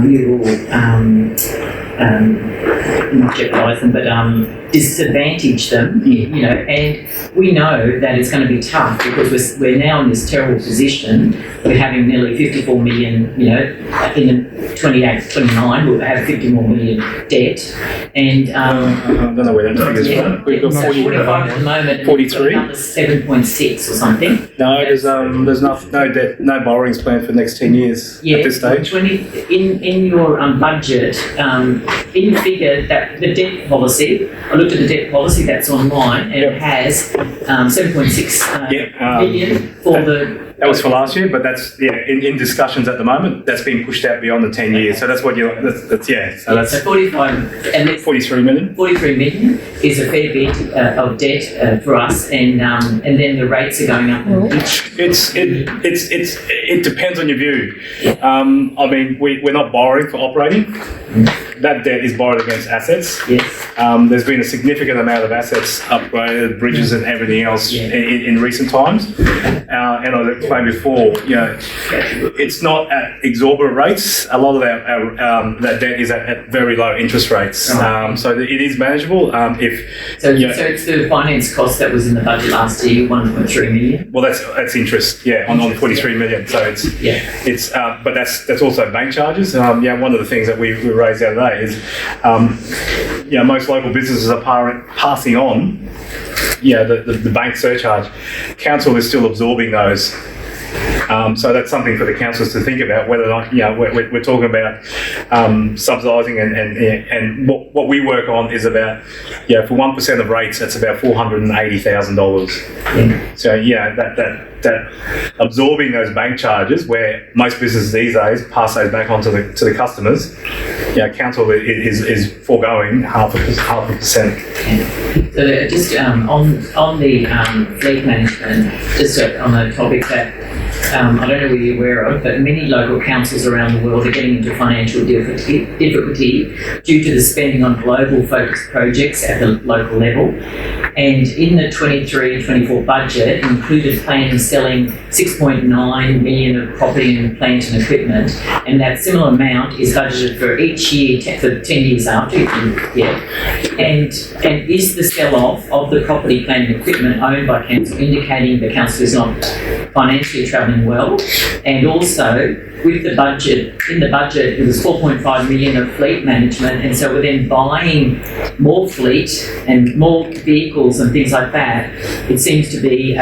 you will not jeopardise them, but disadvantage them, and we know that it's going to be tough because we're now in this terrible position. We're having nearly 54 million, in 28, 29, we'll have 50 more million debt. And I don't know where that figure's from. We've got 45 at the moment. 43. Another 7.6 or something. No, there's no debt, no borrowings planned for the next 10 years at this stage. In your budget, in figure that the debt policy, I looked at the debt policy that's online, and it has 7.6 million for the. That was for last year, but that's in discussions at the moment. That's been pushed out beyond the 10 years. So that's what So that's 45 and that's 43 million. 43 million is a fair bit of debt for us, and then the rates are going up. It depends on your view. We're not borrowing for operating. That debt is borrowed against assets. Yes. There's been a significant amount of assets upgraded, bridges and everything else in recent times. And I've explained before, it's not at exorbitant rates. A lot of that debt is at very low interest rates. So it is manageable. So it's the finance cost that was in the budget last year, 1.3 million. Well, that's interest, on 43 million. So but that's also bank charges. One of the things that we raised the other day is, most local businesses are passing on, the bank surcharge. Council is still absorbing those. So that's something for the councils to think about, whether or not, we're talking about subsidising and what we work on is about, for 1% of rates, that's about $480,000. So, that absorbing those bank charges, where most businesses these days pass those back on to the customers, council is foregoing half a percent. So just on the fleet management, just on the topic that I don't know whether you're aware of, but many local councils around the world are getting into financial difficulty due to the spending on global focused projects at the local level. And in the 23-24 budget included planning selling 6.9 million of property and plant and equipment, and that similar amount is budgeted for each year for 10 years after. And is the sell-off of the property, plant and equipment owned by council indicating the council is not financially travelling well? And also, with the budget, in the budget, it was 4.5 million of fleet management, and so we're then buying more fleet and more vehicles and things like that. It seems to be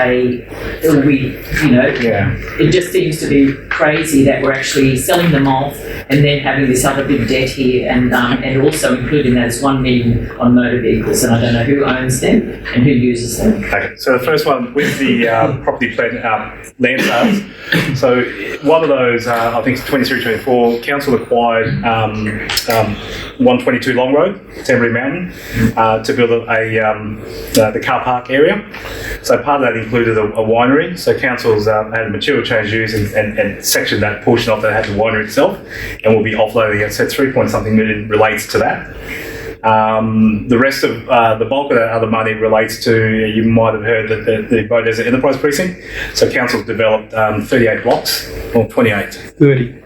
it just seems to be crazy that we're actually selling them off and then having this other big debt here, and also including that it's 1 million on motor vehicles, and I don't know who owns them and who uses them. Okay, so the first one with the property plan, land sales. So one of those, I think it's 23-24, council acquired 122 Long Road, Tembury Mountain, to build the car park area. So part of that included a winery. So councils had a material change use and sectioned that portion off that had the winery itself, and will be offloading it. So 3-point-something million relates to that. The rest of the bulk of that other money relates to, you might have heard that the Bow Desert Enterprise Precinct. So council's developed 38 blocks, or 28.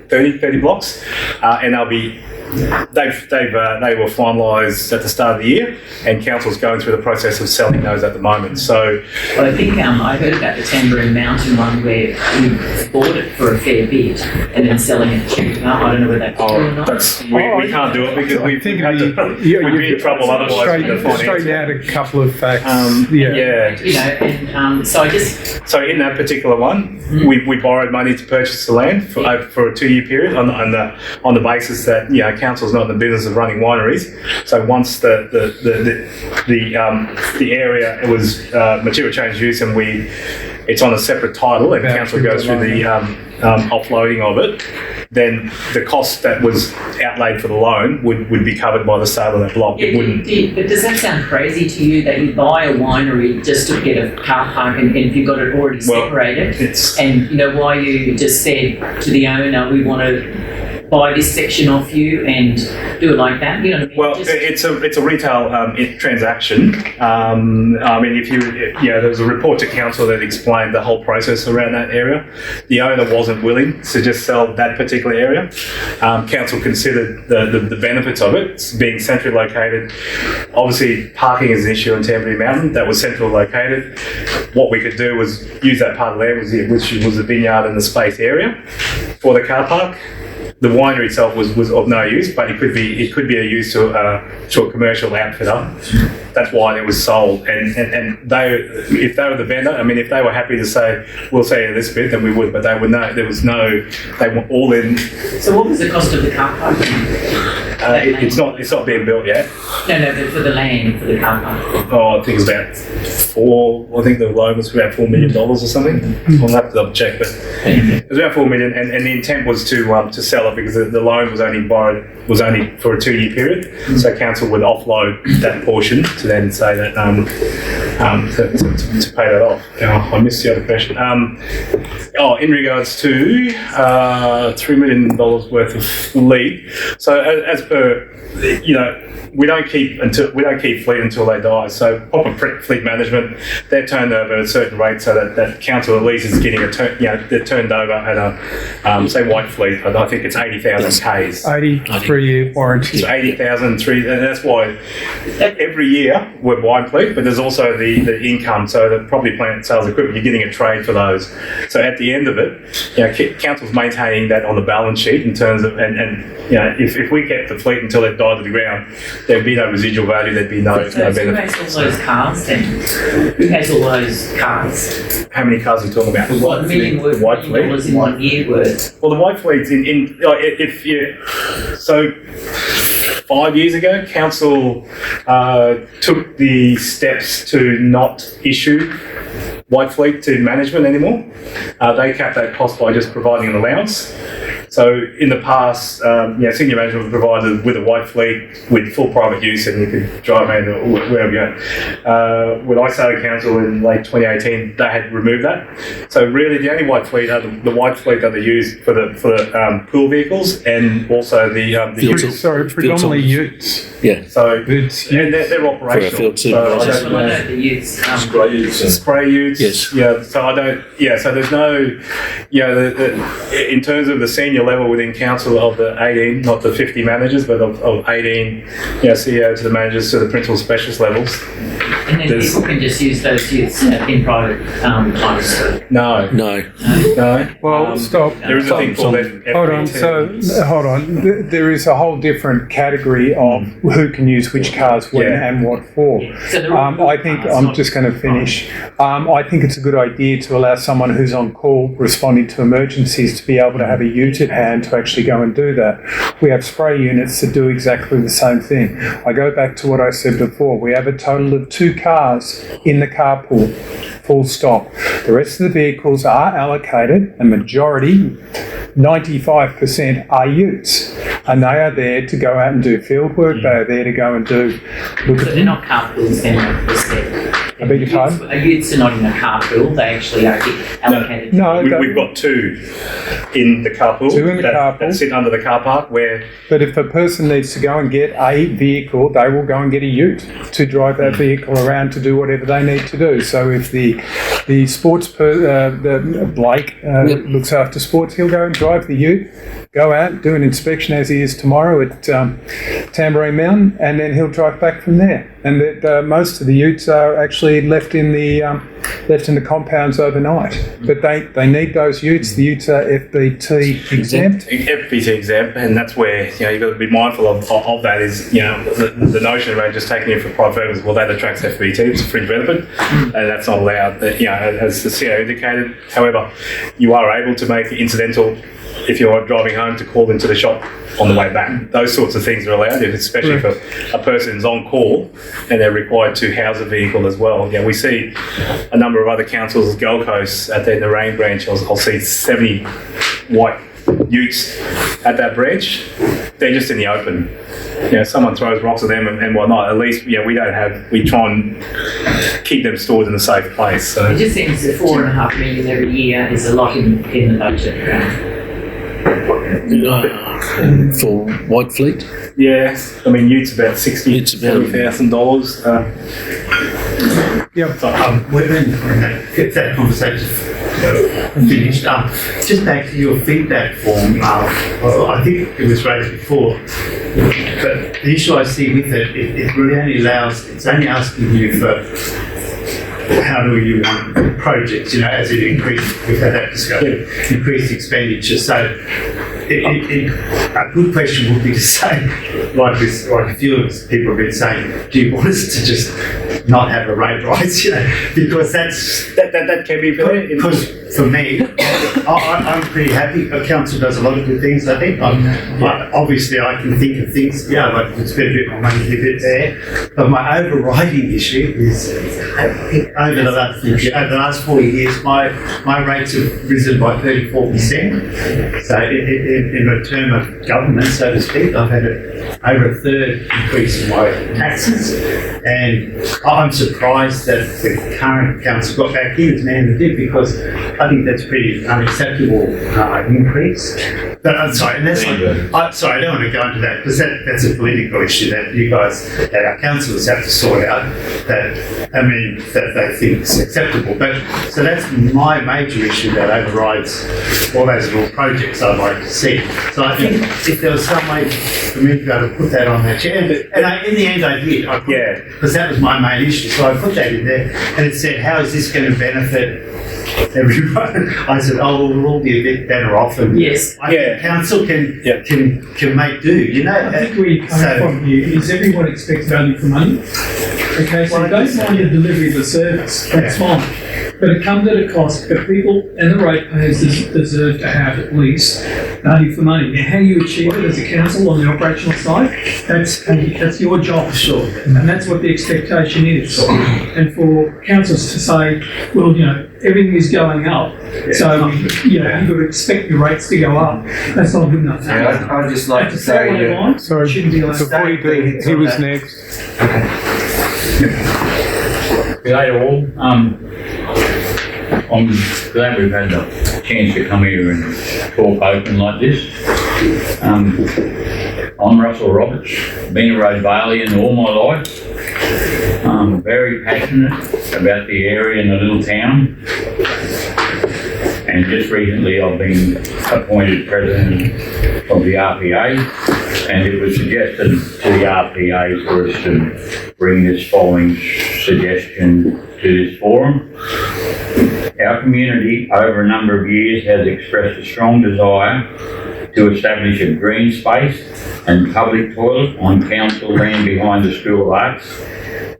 30 blocks, and they'll be. They were finalised at the start of the year, and council's going through the process of selling those at the moment. So, well, I think I heard about the Tambourine Mountain one where you bought it for a fair bit and then selling it cheaper. I don't know whether that's true or not. We can't do it because we'd be in trouble otherwise. Straighten out a couple of facts. So in that particular one, we borrowed money to purchase the land for a 2-year period on the basis that council's not in the business of running wineries. So once the area, it was material change use, and it's on a separate title, and council goes through the offloading of it, then the cost that was outlaid for the loan would be covered by the sale of that block. Yeah, it wouldn't. But does that sound crazy to you that you buy a winery just to get a car park, and if you've got it already separated, and why you just said to the owner, we want to buy this section off you and do it like that? You know what I mean? Well, it's a retail transaction. I mean, there was a report to council that explained the whole process around that area. The owner wasn't willing to just sell that particular area. Council considered the benefits of it being centrally located. Obviously, parking is an issue in Tambury Mountain. That was centrally located. What we could do was use that part of land, which was the vineyard and the space area, for the car park. The winery itself was of no use, but it could be a use to a commercial outfitter. That's why it was sold. And they, if they were the vendor, I mean, if they were happy to say, we'll sell you this bit, then we would. But they would know they were all in. So what was the cost of the car park? It's not being built yet. No, but for the land, for the car park. Oh, I think it's about I think the loan was about $4 million or something. I'll have to double check, but it was about $4 million, and the intent was to sell it because the loan was only for a 2-year period. So council would offload that portion to then say that to pay that off. I missed the other question. In regards to $3 million worth of fleet. So as per we don't keep fleet until they die. So proper fleet management, they're turned over at a certain rate, so that council at least is getting they're turned over at a say white fleet. I think it's 80,000 Ks. 83-year warranty. So 80,000, and that's why every year we're wine fleet, but there's also the income. So the property plant sales equipment, you're getting a trade for those. So at the end of it, council's maintaining that on the balance sheet in terms of if we kept the fleet until it died to the ground, there'd be no residual value. There'd be no benefit. Who has all those cars then? Who has all those cars? How many cars are you talking about? $1 million worth, $1 million in 1 year worth. Well, the white fleet's so 5 years ago, council took the steps to not issue white fleet to management anymore. They capped that cost by just providing an allowance. So in the past, senior management was provided with a white fleet with full private use, and you could drive around wherever you go. When I started council in late 2018, they had removed that. So really, the only white fleet are the white fleet that they use for the pool vehicles, and also the predominantly utes. Yeah. So and they're operational. So I don't know the utes. Spray utes. Yes. Yeah. So I don't. Yeah. So there's no. In terms of the senior level within council of the 18, not the 50 managers, but of 18, CEO to the managers to the principal specialist levels. And then people can just use those utes in private times. No. Well, stop. There is a thing called Hold on. Hold on. There is a whole different category of who can use which cars when and what for. So I think I'm just going to finish. I think it's a good idea to allow someone who's on call responding to emergencies to be able to have a ute at hand to actually go and do that. We have spray units that do exactly the same thing. I go back to what I said before. We have a total of 2 cars in the carpool. Full stop. The rest of the vehicles are allocated, a majority, 95% are utes, and they are there to go out and do field work. They are there to go and do. So they're not carpools, they're not I beg your pardon? Utes are not in a carpool, they actually are allocated. No, we've got 2 in the carpool. 2 in the carpool. That sit under the car park where. But if a person needs to go and get a vehicle, they will go and get a ute to drive that vehicle around to do whatever they need to do. So if the sports Blake looks after sports, he'll go and drive the ute, go out, do an inspection as he is tomorrow at Tambourine Mountain, and then he'll drive back from there. And that most of the utes are actually left in the compounds overnight. But they need those utes. The utes are FBT exempt. FBT exempt, and that's where you've got to be mindful of that. Is the notion around just taking it for private purposes. Well, that attracts FBT. It's a fringe benefit, and that's not allowed. As the CEO indicated. However, you are able to make it incidental if you're driving home to call into the shop on the way back. Those sorts of things are allowed, especially if a person's on call and they're required to house a vehicle as well. We see a number of other councils, Gold Coast, at their Narain branch, I'll see 70 white utes at that branch. They're just in the open. Someone throws rocks at them and whatnot. At least, we try and keep them stored in a safe place. So. It just seems that $4.5 million every year is a lot in the budget. For White Fleet? Yeah, utes about $60,000. Get that conversation finished. Just back to your feedback form. I think it was raised before, but the issue I see with it really it's only asking you for how do you want projects, as it increases, we've had that discussion, increased expenditure. So a good question would be to say, like a few people have been saying, do you want us to just not have a rate rise, because that can be fair. Because for me, I'm pretty happy. The council does a lot of good things, I think. Obviously, I can think of things, like it's spend a bit more money, a bit there. But my overriding issue is over the last 4 years, my rates have risen by 34%. So in a term of government, so to speak, I've had over a third increase in my taxes. And I'm surprised that the current council got back in as man they did, because I think that's pretty unacceptable increase. But I'm sorry, and that's I don't want to go into that, because that's a political issue that you guys, that our councillors have to sort out. That they think is acceptable. But so that's my major issue that overrides all those little projects I'd like to see. So I think if there was some way for me to be able to put that on that chair, in the end I did. Because that was my main issue. So I put that in there, and it said, how is this going to benefit everyone? I said, we'll all be a bit better off, and yes, I think council can make do. I think where you're coming from here is everyone expects value for money. Okay, so don't mind the delivery of the service, that's fine. But it comes at a cost, but people and the ratepayers deserve to have at least value for money. Now, how you achieve it as a council on the operational side, that's your job, sure. And that's what the expectation is. And for councils to say, well, everything is going up, so you've got to expect your rates to go up. That's not good enough. I'd just like to say, sorry, before you do, he was next. Good day to all. I'm glad we've had the chance to come here and talk open like this. I'm Russell Roberts, been a Roadvalian all my life. I'm very passionate about the area and the little town. And just recently I've been appointed president of the RPA, and it was suggested to the RPA for us to bring this following suggestion to this forum. Our community over a number of years has expressed a strong desire to establish a green space and public toilet on council land behind the School of Arts.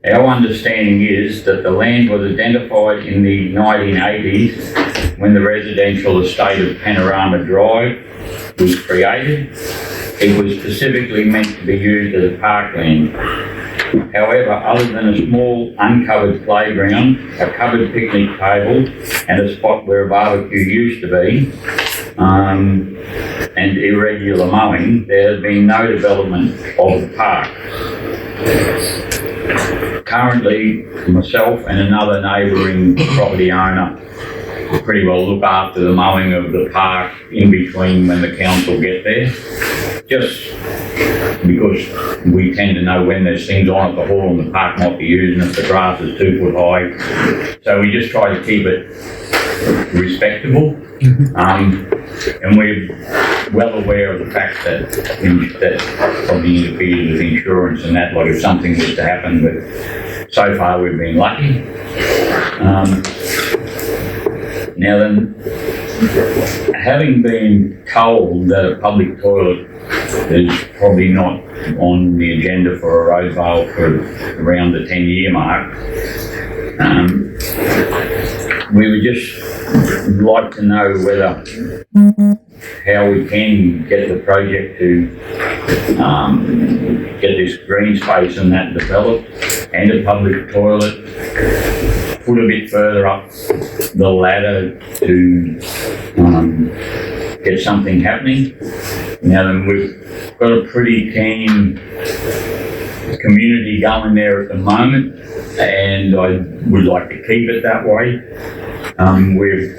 Our understanding is that the land was identified in the 1980s when the residential estate of Panorama Drive was created. It was specifically meant to be used as a parkland. However, other than a small uncovered playground, a covered picnic table and a spot where a barbecue used to be, and irregular mowing, there has been no development of the park. Currently, myself and another neighbouring property owner pretty well look after the mowing of the park in between when the council get there, just because we tend to know when there's things on at the hall and the park might be used, and if the grass is 2 foot high. So we just try to keep it respectable. And we're well aware of the fact that probably interferes with insurance and that, like if something was to happen, but so far we've been lucky. Now then, having been told that a public toilet is probably not on the agenda for a road bail for around the 10-year mark, we would just like to know how we can get the project to get this green space and that developed, and a public toilet put a bit further up the ladder to get something happening. Now then, we've got a pretty keen community going there at the moment, and I would like to keep it that way. We're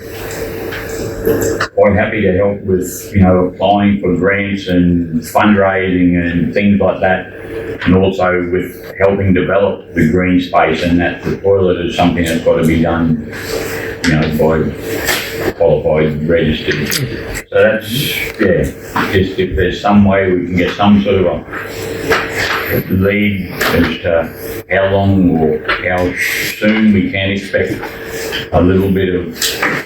quite happy to help with, applying for grants and fundraising and things like that, and also with helping develop the green space, and that the toilet is something that's got to be done, by qualified, registered. So that's, just if there's some way we can get some sort of a lead as to how long or how soon we can expect a little bit of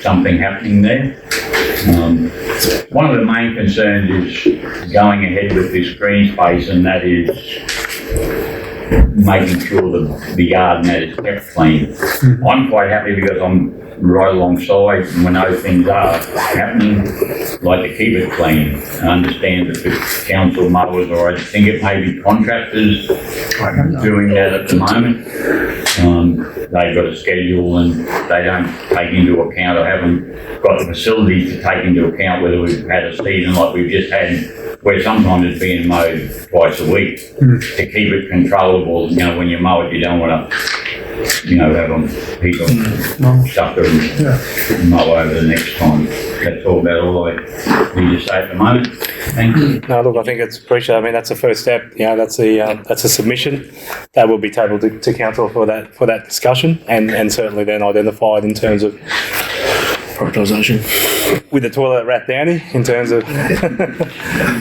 something happening there. One of the main concerns is going ahead with this green space, and that is making sure that the yard and that is kept clean. I'm quite happy because I'm right alongside, and we know things are happening, like to keep it clean. I understand that the council mowers, or I think it may be contractors doing that at the moment. They've got a schedule and they don't take into account, or haven't got the facilities to take into account whether we've had a season like we've just had, where sometimes it's being mowed twice a week to keep it controllable. When you mow it, you don't want to, have people stuck and mow over the next time. That's all I need to say at the moment. Thank you. No, look, I think it's appreciated. I mean, that's the first step. That's a submission that will be tabled to council for that discussion, and certainly then identified in terms of prioritisation with the toilet at Rathdowney in terms of.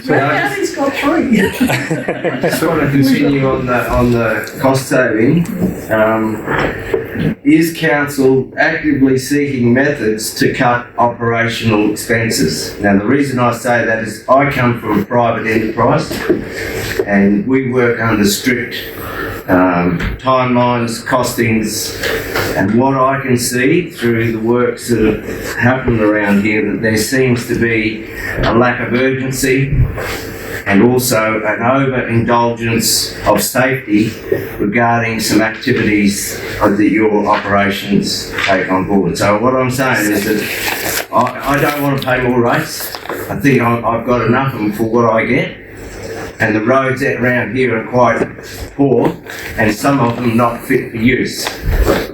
Rathdowney's got 3. I just want to continue on the cost saving. Is council actively seeking methods to cut operational expenses? Now, the reason I say that is I come from a private enterprise, and we work under strict timelines, costings, and what I can see through the works that have happened around here, that there seems to be a lack of urgency and also an overindulgence of safety regarding some activities that your operations take on board. So what I'm saying is that I don't want to pay more rates. I think I've got enough of them for what I get. And the roads around here are quite poor, and some of them not fit for use.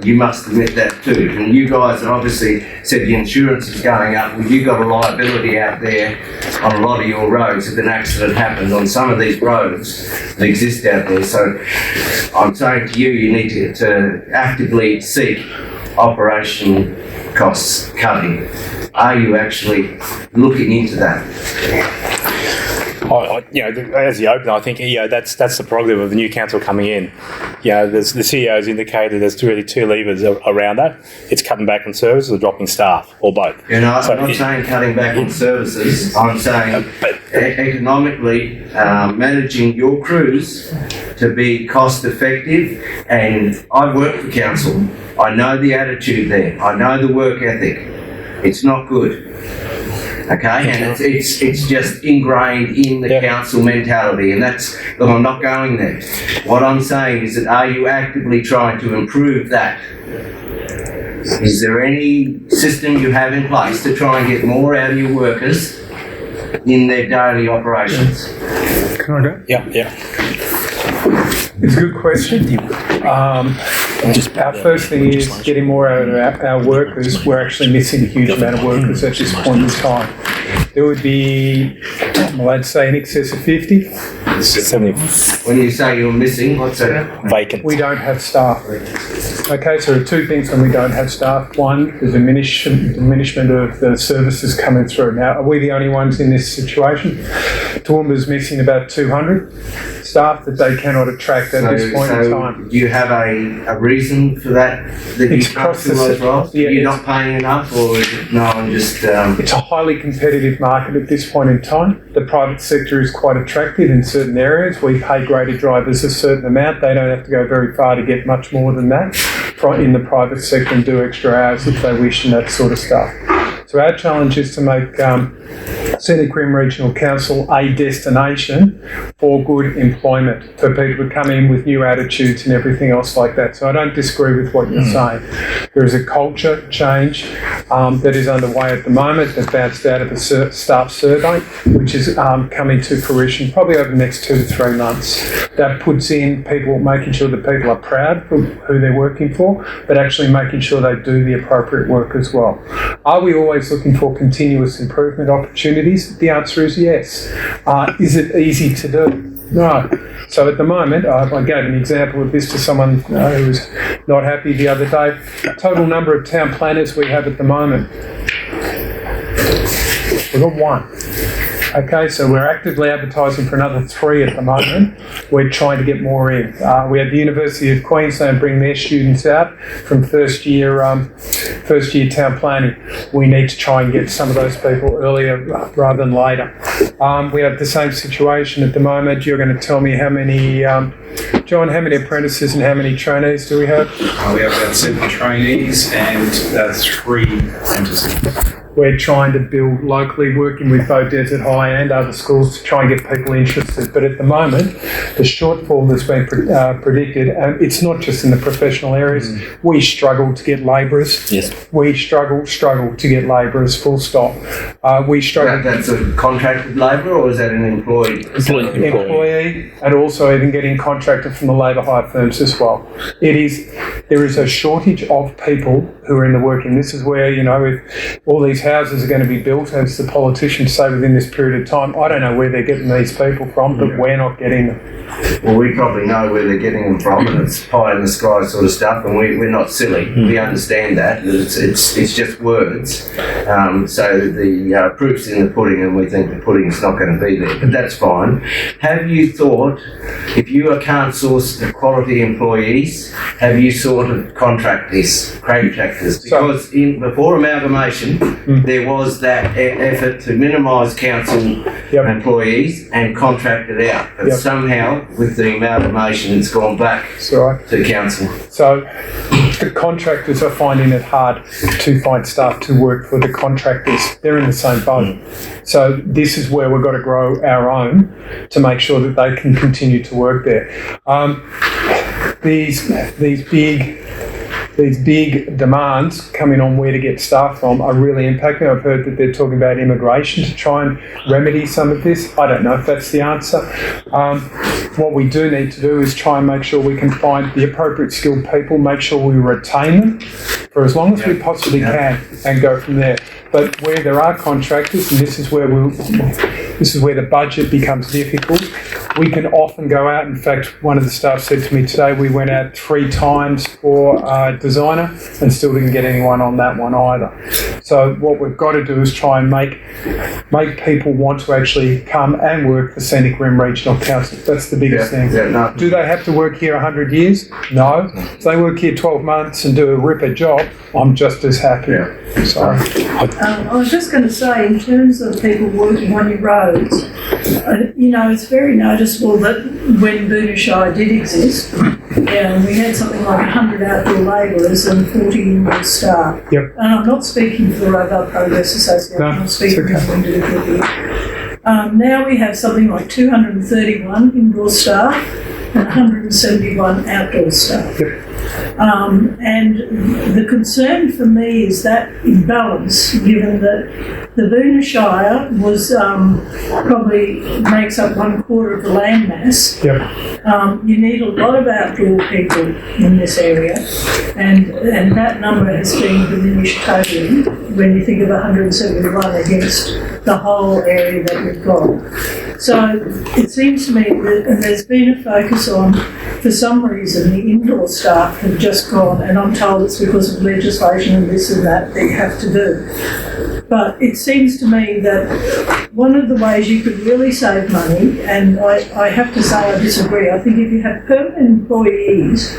You must admit that too. And you guys obviously said the insurance is going up. Well, you've got a liability out there on a lot of your roads if an accident happens on some of these roads that exist out there. So I'm saying to you, you need to actively seek operation costs cutting. Are you actually looking into that? As the opener, I think that's the prerogative of the new council coming in. The CEO has indicated there's really two levers around that. It's cutting back on services or dropping staff, or both. I'm not saying cutting back on services. I'm saying economically managing your crews to be cost effective. And I've worked for council. I know the attitude there. I know the work ethic. It's not good. Okay, and it's just ingrained in the council mentality, and look, I'm not going there. What I'm saying is that are you actively trying to improve that? Is there any system you have in place to try and get more out of your workers in their daily operations? Can I go? Yeah. It's a good question. Our first thing is getting more out of our workers. We're actually missing a huge amount of workers at this point in time. There would be, I'd say, in excess of 50. 70. When you say you're missing, what's that? Vacant. We don't have staff. Okay, so there are two things when we don't have staff. One, the diminishment of the services coming through. Now, are we the only ones in this situation? Toowoomba's missing about 200 staff that they cannot attract at this point in time. Do you have a reason for that you can't fill those roles? You're not paying enough, or is it It's a highly competitive market at this point in time. The private sector is quite attractive in certain areas. We pay grader drivers a certain amount. They don't have to go very far to get much more than that in the private sector and do extra hours if they wish and that sort of stuff. So our challenge is to make Scenic Rim Regional Council a destination for good employment, for people to come in with new attitudes and everything else like that. So I don't disagree with what you're saying. There is a culture change that is underway at the moment that bounced out of a staff survey, which is coming to fruition probably over the next 2 to 3 months. That puts in people, making sure that people are proud of who they're working for, but actually making sure they do the appropriate work as well. Are we always looking for continuous improvement opportunities? The answer is yes. Is it easy to do? No. So at the moment, I gave an example of this to someone who was not happy the other day. Total number of town planners we have at the moment, we've got 1. Okay, so we're actively advertising for another 3 at the moment. We're trying to get more in. We had the University of Queensland bring their students out from first year town planning. We need to try and get some of those people earlier rather than later. We have the same situation at the moment. You're going to tell me how many, John, how many apprentices and how many trainees do we have? We have about 7 trainees and 3 apprentices. We're trying to build locally, working with both Desert High and other schools to try and get people interested. But at the moment, the shortfall that's been predicted, and it's not just in the professional areas, we struggle to get labourers. Yes. We struggle to get labourers, full stop. We struggle. That's a contracted labourer, or is that an employee? Employee, and also even getting contracted from the labour hire firms as well. There is a shortage of people who are in the working. This is where, if all these houses are going to be built, as the politicians say, within this period of time, I don't know where they're getting these people from, but we're not getting them. Well, we probably know where they're getting them from, and it's pie in the sky sort of stuff, and we're not silly. We understand that. It's just words. So the proof's in the pudding, and we think the pudding's not going to be there, but that's fine. Have you thought, if you can't source the quality employees, have you sort of contractors? Because before amalgamation, there was that effort to minimise council employees and contract it out. But somehow, with the amalgamation, it's gone back to council. So the contractors are finding it hard to find staff to work for the contractors. They're in the same boat. So this is where we've got to grow our own to make sure that they can continue to work there. These big demands coming on where to get staff from are really impacting. I've heard that they're talking about immigration to try and remedy some of this. I don't know if that's the answer. What we do need to do is try and make sure we can find the appropriate skilled people, make sure we retain them for as long as we possibly can, and go from there. But where there are contractors, and this is where the budget becomes difficult, we can often go out. In fact, one of the staff said to me today, we went out 3 times for a designer and still didn't get anyone on that one either. So what we've got to do is try and make people want to actually come and work for Scenic Rim Regional Council. That's the biggest thing. Do they have to work here 100 years? No. If they work here 12 months and do a ripper job, I'm just as happy. Sorry. I was just going to say, in terms of people working on your roads, it's very noticeable that when Boonah Shire did exist, we had something like 100 outdoor labourers and 40 indoor staff. Yep. And I'm not speaking for the Road Progress Association, I'm speaking for individual here. Now we have something like 231 indoor staff and 171 outdoor staff. Yep. And the concern for me is that imbalance, given that the Boonah Shire was probably makes up 1/4 of the land mass. Yep. You need a lot of outdoor people in this area, and that number has been diminished totally when you think of 171 against the whole area that we've got. So it seems to me that there's been a focus on, for some reason, the indoor staff have just gone, and I'm told it's because of legislation and this and that you have to do. But it seems to me that one of the ways you could really save money, and I have to say I disagree, I think if you have permanent employees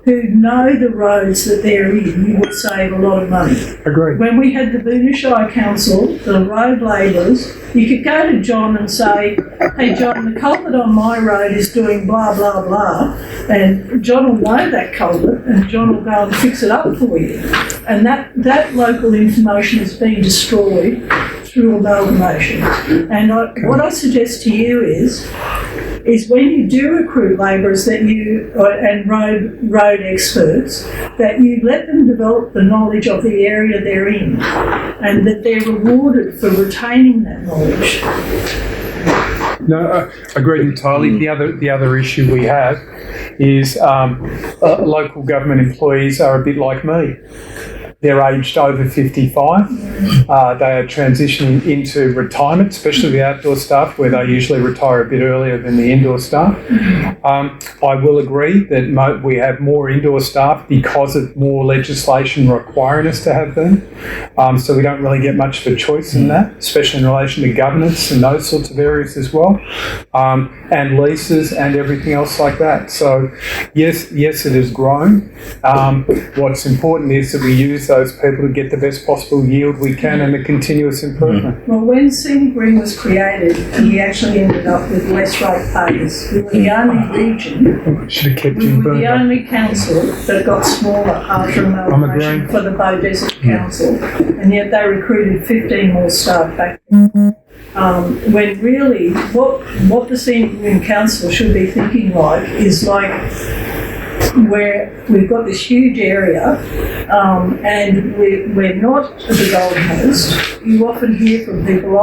who know the roads that they're in, you would save a lot of money. Agreed. When we had the Boonah Shire Council, the road labourers, you could go to John and say, hey John, the culvert on my road is doing blah, blah, blah, and John will know that culvert and John will go and fix it up for you. And that local information has been destroyed through amalgamation. And what I suggest to you is when you do recruit labourers and road experts, that you let them develop the knowledge of the area they're in, and that they're rewarded for retaining that knowledge. No, I agree entirely. The other issue we have is local government employees are a bit like me. They're aged over 55. They are transitioning into retirement, especially the outdoor staff, where they usually retire a bit earlier than the indoor staff. I will agree that we have more indoor staff because of more legislation requiring us to have them. So we don't really get much of a choice in that, especially in relation to governance and those sorts of areas as well, and leases and everything else like that. So yes, it has grown. What's important is that we use those people to get the best possible yield we can and a continuous improvement. Well, when Scenic Rim was created, we actually ended up with less rate payers. We were the only region, should have kept we were the only council that got smaller after amalgamation for the Bow Desert Council, and yet they recruited 15 more staff back then. When really, what the Scenic Rim Council should be thinking like is like, where we've got this huge area and we're not the Gold Coast. You often hear from people,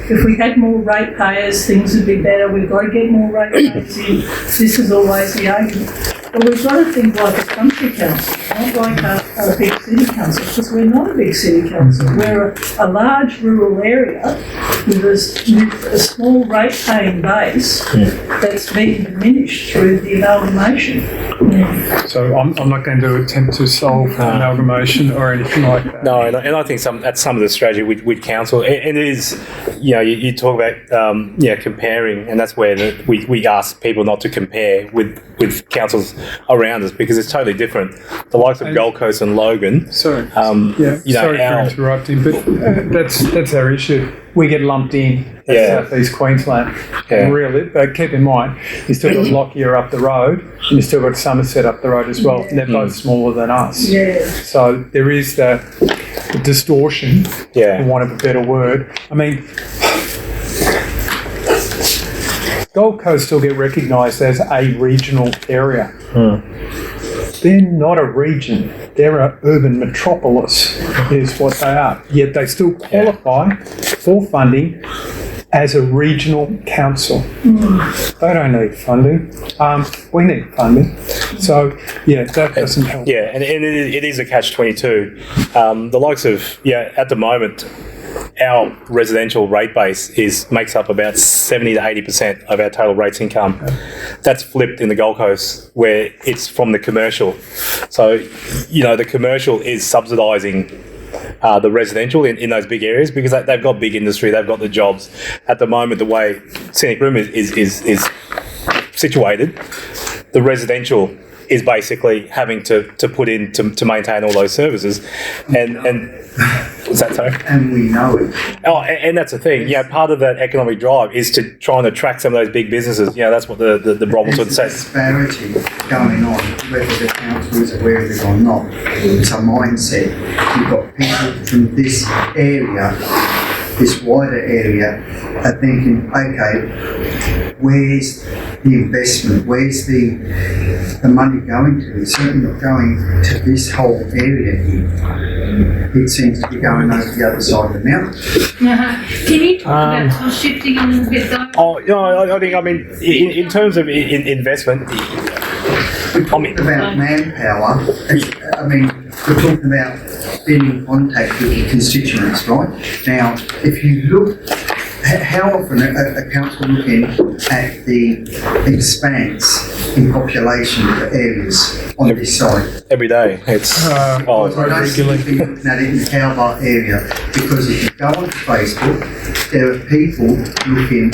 if we had more ratepayers, things would be better, we've got to get more ratepayers in. This is always the argument. But we've got to think like a country council, not like a big city council, because we're not a big city council. We're a large rural area with a small rate-paying base that's being diminished through the amalgamation. So I'm not going to attempt to solve amalgamation or anything like that. No, and I think that's some of the strategy with council. It is, you talk about comparing, and that's where we ask people not to compare with councils around us, because it's totally different. The likes of Gold Coast and Logan. Sorry for interrupting, but that's our issue. We get lumped in at South East Queensland. Really, keep in mind, you still got Lockyer up the road, and you still got Somerset up the road as well. And they're both smaller than us. So there is that distortion, for want of a better word. I mean, Gold Coast still get recognised as a regional area. They're not a region. They're an urban metropolis, is what they are. Yet they still qualify for funding as a regional council. They don't need funding. We need funding. So, that doesn't help. Yeah, and it is a catch-22. The likes of, at the moment, our residential rate base makes up about 70 to 80% of our total rates income. That's flipped in the Gold Coast where it's from the commercial. So, the commercial is subsidising the residential in those big areas because they've got big industry, they've got the jobs. At the moment, the way Scenic Room is situated, the residential is basically having to put in to maintain all those services, and what's that, sorry? And we know it. Oh, and that's the thing. Yeah, part of that economic drive is to try and attract some of those big businesses. That's what the Roberts would say. There's a disparity going on, whether the council is aware of it or not. It's a mindset. You've got people from this area, this wider area, are thinking, okay, where's the investment? Where's the money going to? It's certainly not going to this whole area here. It seems to be going over the other side of the mountain. Can you talk about cost shifting a little bit though? I mean, in terms of investment, we're talking about manpower. We're talking about being in contact with your constituents, right? Now, if you look, how often a council looking at the expanse in population of areas on this site? Every day. It's I don't seem to be looking at it in the Calbar area because if you go on Facebook, there are people looking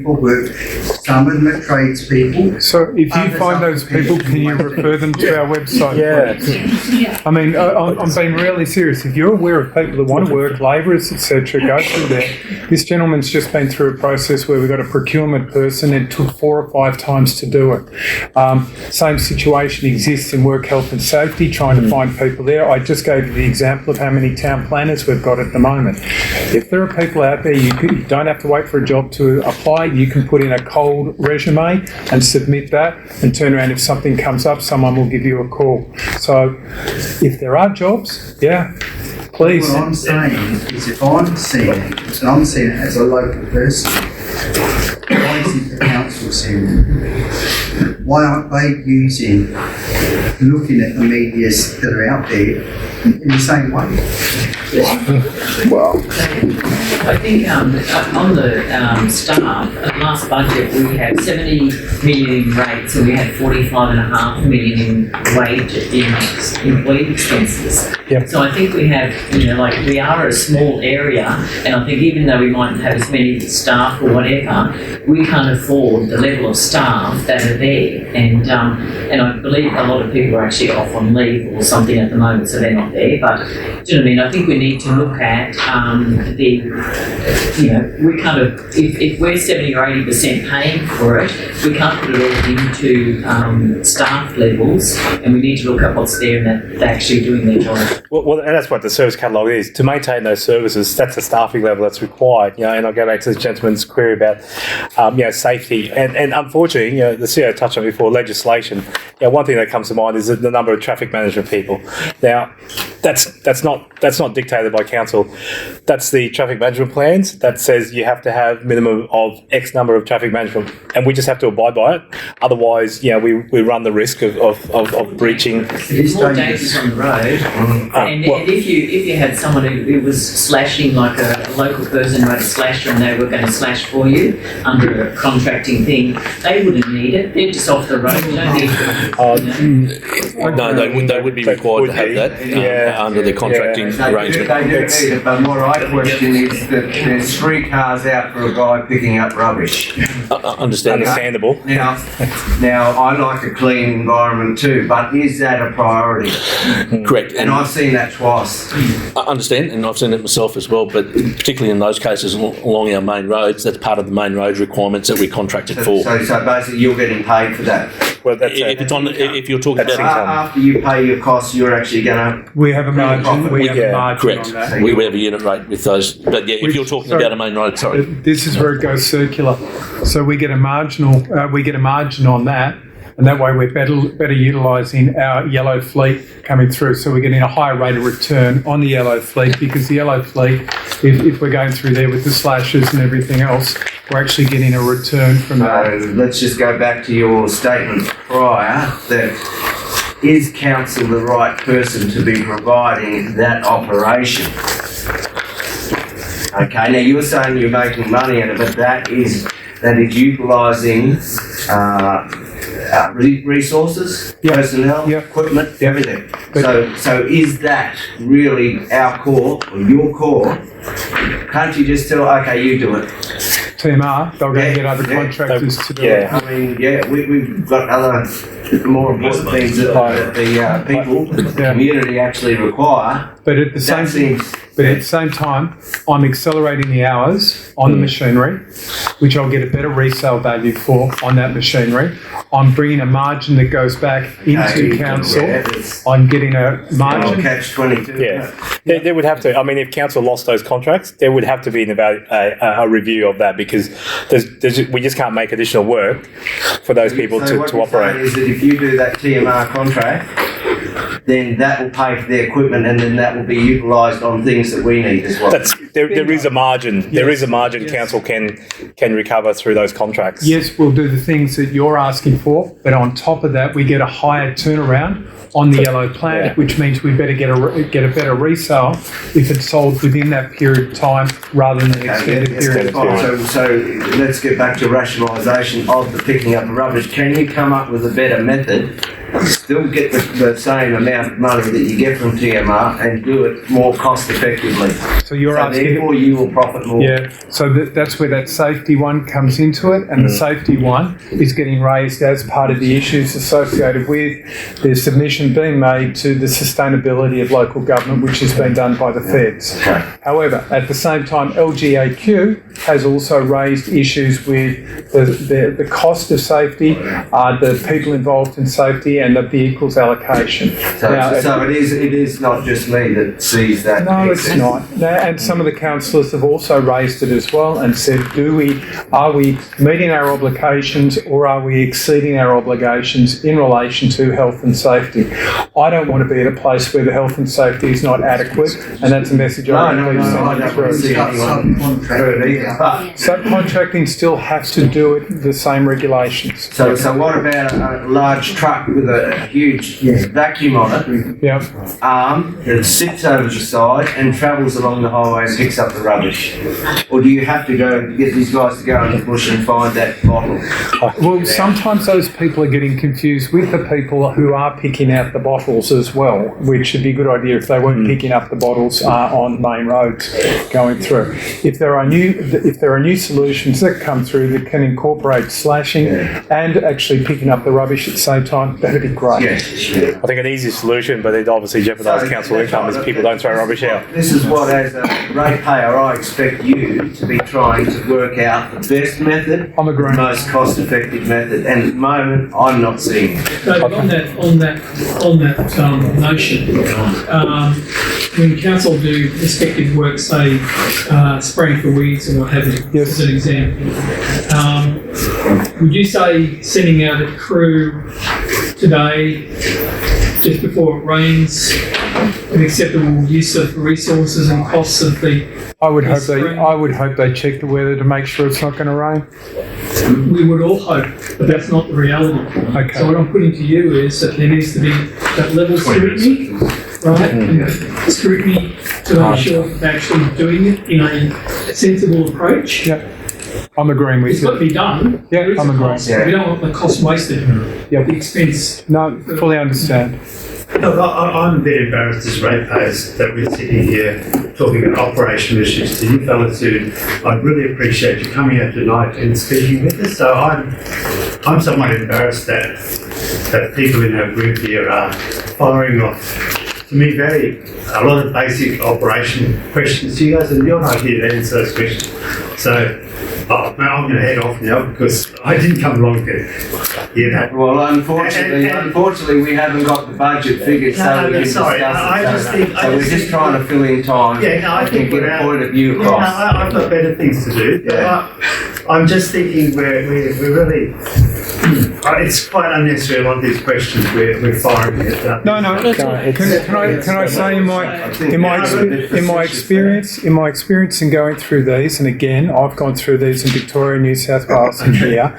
for work. Some of them are tradespeople. So if you find those people, can you refer them to our website? Yeah. I mean, I'm being really serious. If you're aware of people that want to work, labourers, etc., go through there. This gentleman's just been through a process where we've got a procurement person. It took 4 or 5 times to do it. Same situation exists in work health and safety, trying to find people there. I just gave you the example of how many town planners we've got at the moment. If there are people out there, you don't have to wait for a job to apply. You can put in a cold resume and submit that and turn around. If something comes up, someone will give you a call. So if there are jobs, please. What I'm saying is if I'm seeing it as a local person, why isn't the council seeing it? Why aren't they looking at the medias that are out there in the same way? Well, I think on the staff, at last budget we had 70 million in rates and we had 45.5 million in wage in employee expenses. Yep. So I think we have, we are a small area, and I think even though we mightn't have as many staff or whatever, we can't afford the level of staff that are there. And I believe a lot of people are actually off on leave or something at the moment, so they're not there. But do you know what I mean? I think we need to look at we kind of, if we're 70 or 80% paying for it, we can't put it all into staff levels, and we need to look at what's there and that they're actually doing their job. Well, and that's what the service catalogue is. To maintain those services, that's the staffing level that's required. And I'll go back to the gentleman's query about, safety. And unfortunately, the CEO touched on it before, legislation. One thing that comes to mind is the number of traffic management people. Now, that's not dictated by council. That's the traffic management plans that says you have to have minimum of X number of traffic management, and we just have to abide by it. Otherwise, we run the risk of breaching. It's more dangerous on the road. And if you had someone who was slashing, like a local person who had a slasher and they were going to slash for you under a contracting thing, they wouldn't need it. They're just off the road. You don't need it. No, they would be required to have that under the contracting arrangement. They do need it, but what I question is that there's 3 cars out for a guy picking up rubbish. Understandable. Now, I like a clean environment too, but is that a priority? Correct. And I've seen that twice. I understand, and I've seen it myself as well, but particularly in those cases along our main roads, that's part of the main road requirements that we contracted for. So basically you're getting paid for that? Well, that's if you're talking about after you pay your costs, you're actually going to... We have a margin. We have a margin correct. on that. We have a unit rate with those. But if you're talking about a main road, sorry. This is where it goes circular. So we get a margin on that, and that way we're better utilising our yellow fleet coming through. So we're getting a higher rate of return on the yellow fleet, because the yellow fleet, if we're going through there with the slashes and everything else, we're actually getting a return from that. Let's just go back to your statement prior that is council the right person to be providing that operation? Okay, now you're saying you're making money out of it, that is utilising resources, personnel, equipment, everything. So is that really our core or your core? Can't you just tell, okay, you do it? TMR, they're going to get other contractors to do it. I mean, we've got other more important things that the people, the community actually require. But at the same time, I'm accelerating the hours on the machinery, which I'll get a better resale value for on that machinery. I'm bringing a margin that goes back into council. I'm getting a margin. Catch-22. Yeah, there would have to. I mean, if council lost those contracts, there would have to be a review of that because we just can't make additional work for those people to operate. What you're saying is that if you do that TMR contract, then that will pay for the equipment and then that will be utilised on things that we need as well. There is a margin. Yes. There is a margin council can recover through those contracts. Yes, we'll do the things that you're asking for, but on top of that, we get a higher turnaround on the yellow plan, which means we better get a better resale if it's sold within that period of time rather than an extended period of time. So let's get back to rationalisation of the picking up the rubbish. Can you come up with a better method? Still get the same amount of money that you get from TMR and do it more cost effectively. So you're asking, therefore you will profit more. Yeah. So that's where that safety one comes into it, and the safety one is getting raised as part of the issues associated with the submission being made to the sustainability of local government, which has been done by the feds. Okay. However, at the same time, LGAQ has also raised issues with the cost of safety, the people involved in safety, and the vehicles allocation. So it is not just me that sees that. No, it's not. No, and some of the councillors have also raised it as well and said, are we meeting our obligations or are we exceeding our obligations in relation to health and safety? I don't want to be at a place where the health and safety is not adequate, and that's a message I don't want to see Subcontracting still has to do it the same regulations. So what about a large truck with a huge vacuum on it, that sits over the side and travels along the highway and picks up the rubbish? Or do you have to go get these guys to go in the bush and find that bottle? Well, sometimes those people are getting confused with the people who are picking out the bottles as well, which would be a good idea if they weren't picking up the bottles on main roads going through. If there are new solutions that come through that can incorporate slashing and actually picking up the rubbish at the same time, that'd be great. Yeah. I think an easy solution, but it obviously jeopardises council income is people don't throw rubbish out. This is what, as a ratepayer, I expect you to be trying to work out the best method, the most cost-effective method, and at the moment, I'm not seeing it. But on that notion, when council do respective work, say spraying for weeds and what have you, as an example, would you say sending out a crew today, just before it rains, an acceptable use of resources and costs of the? I would hope they check the weather to make sure it's not going to rain. We would all hope, but that's not the reality. Okay. So what I'm putting to you is that there needs to be that level of scrutiny, right? And scrutiny to make sure they're actually doing it in a sensible approach. Yeah. I'm agreeing with you. It's got to be done. Yeah, I'm agreeing. We don't want the cost wasted. The expense. No, fully understand. Look, I'm a bit embarrassed as ratepayers that we're sitting here talking about operational issues to you fellas who I'd really appreciate you coming out tonight and speaking with us. So I'm somewhat embarrassed that people in our group here are firing off, to me, a lot of basic operational questions to you guys, and you're not here to answer those questions. So I'm going to head off now because I didn't come along to hear that. Well, unfortunately, we haven't got the budget figures, so we can discuss it. So we're just trying to fill in time. I think get a point of view across. I've got better things to do. I'm just thinking we're really. It's quite unnecessary. A lot of these questions we're firing at. No. Can I say in my experience in going through these, and again, I've gone through these in Victoria, New South Wales, and here.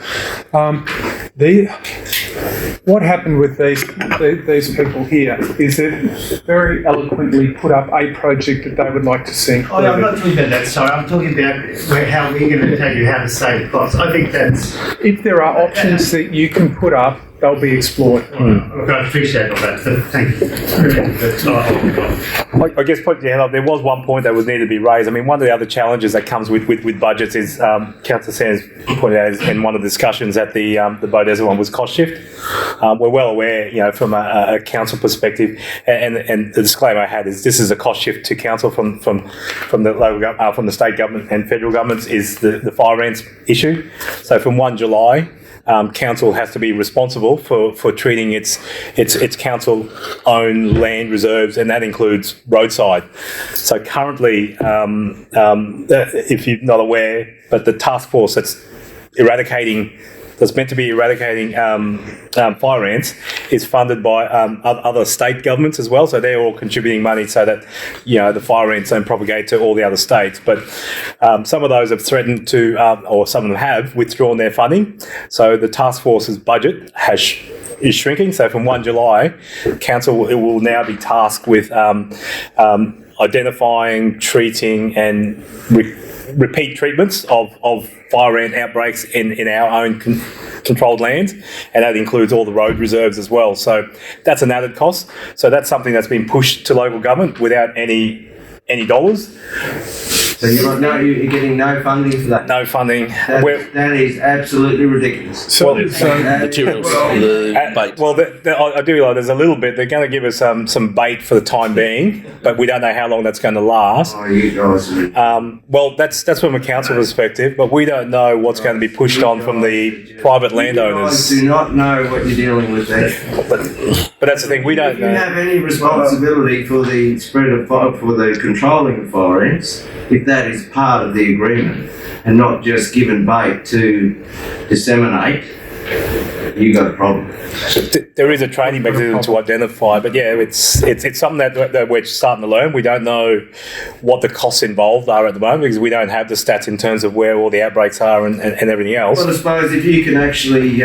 what happened with these people here is it very eloquently put up a project that they would like to see. Oh, no, I'm not talking about that, sorry. I'm talking about how we're going to tell you how to save costs. I think that's... If there are options that you can put up, they'll be explored. Look, I appreciate all that, so thank you. That's not I guess put your hand up. There was one point that was needed to be raised. I mean, one of the other challenges that comes with budgets is, Councillor Sanders pointed out in one of the discussions at the Boonah one was cost shift. We're well aware, from a council perspective, and the disclaimer I had is this is a cost shift to council from the local from the state government and federal governments is the fire rents issue. So from 1 July. Council has to be responsible for treating its council-owned land reserves, and that includes roadside. So currently, if you're not aware, but the task force that's meant to be eradicating fire ants is funded by other state governments as well. So they're all contributing money so that the fire ants don't propagate to all the other states. But some of those have threatened to, or some of them have withdrawn their funding. So the task force's budget is shrinking. So from 1 July, council will now be tasked with identifying, treating, and repeat treatments of fire ant outbreaks in our own controlled lands, and that includes all the road reserves as well. So that's an added cost. So that's something that's been pushed to local government without any dollars. So you're getting no funding for that? No funding. That is absolutely ridiculous. Materials for the bait. Well, I do realise there's a little bit. They're going to give us some bait for the time being, but we don't know how long that's going to last. Oh, you guys are... well, that's from a council perspective, but we don't know what's going to be pushed on from the private landowners. You guys do not know what you're dealing with there. But that's the thing, we don't know. If you have any responsibility for the spread of fire, for the controlling of fire ants, if that is part of the agreement and not just given bait to disseminate, you got a problem. There is a training mechanism to identify, but yeah, it's something that we're starting to learn. We don't know what the costs involved are at the moment because we don't have the stats in terms of where all the outbreaks are and everything else. Well, I suppose if you can actually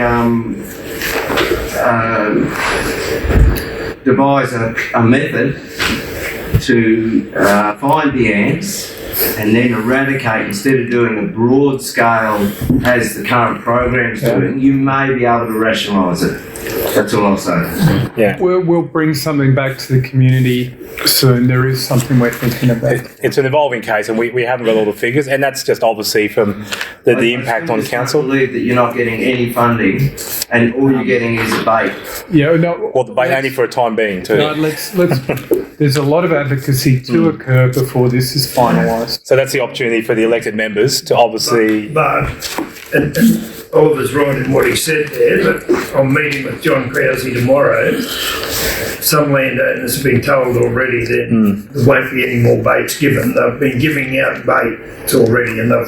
devise a method to find the ants and then eradicate, instead of doing a broad scale as the current program's doing, you may be able to rationalise it. That's all I'll say. Yeah. We'll bring something back to the community soon. There is something we're thinking about. It's an evolving case, and we haven't got all the figures, and that's just obviously from the impact on council. I believe that you're not getting any funding, and all you're getting is a bait. Yeah, no. Well, the bait only for a time being too. No, let's. There's a lot of advocacy to occur before this is finalised. So that's the opportunity for the elected members to obviously. But Oliver's right in what he said there, but I'm meeting with John Krause tomorrow. Some landowners have been told already that there won't be any more baits given. They've been giving out baits already, and I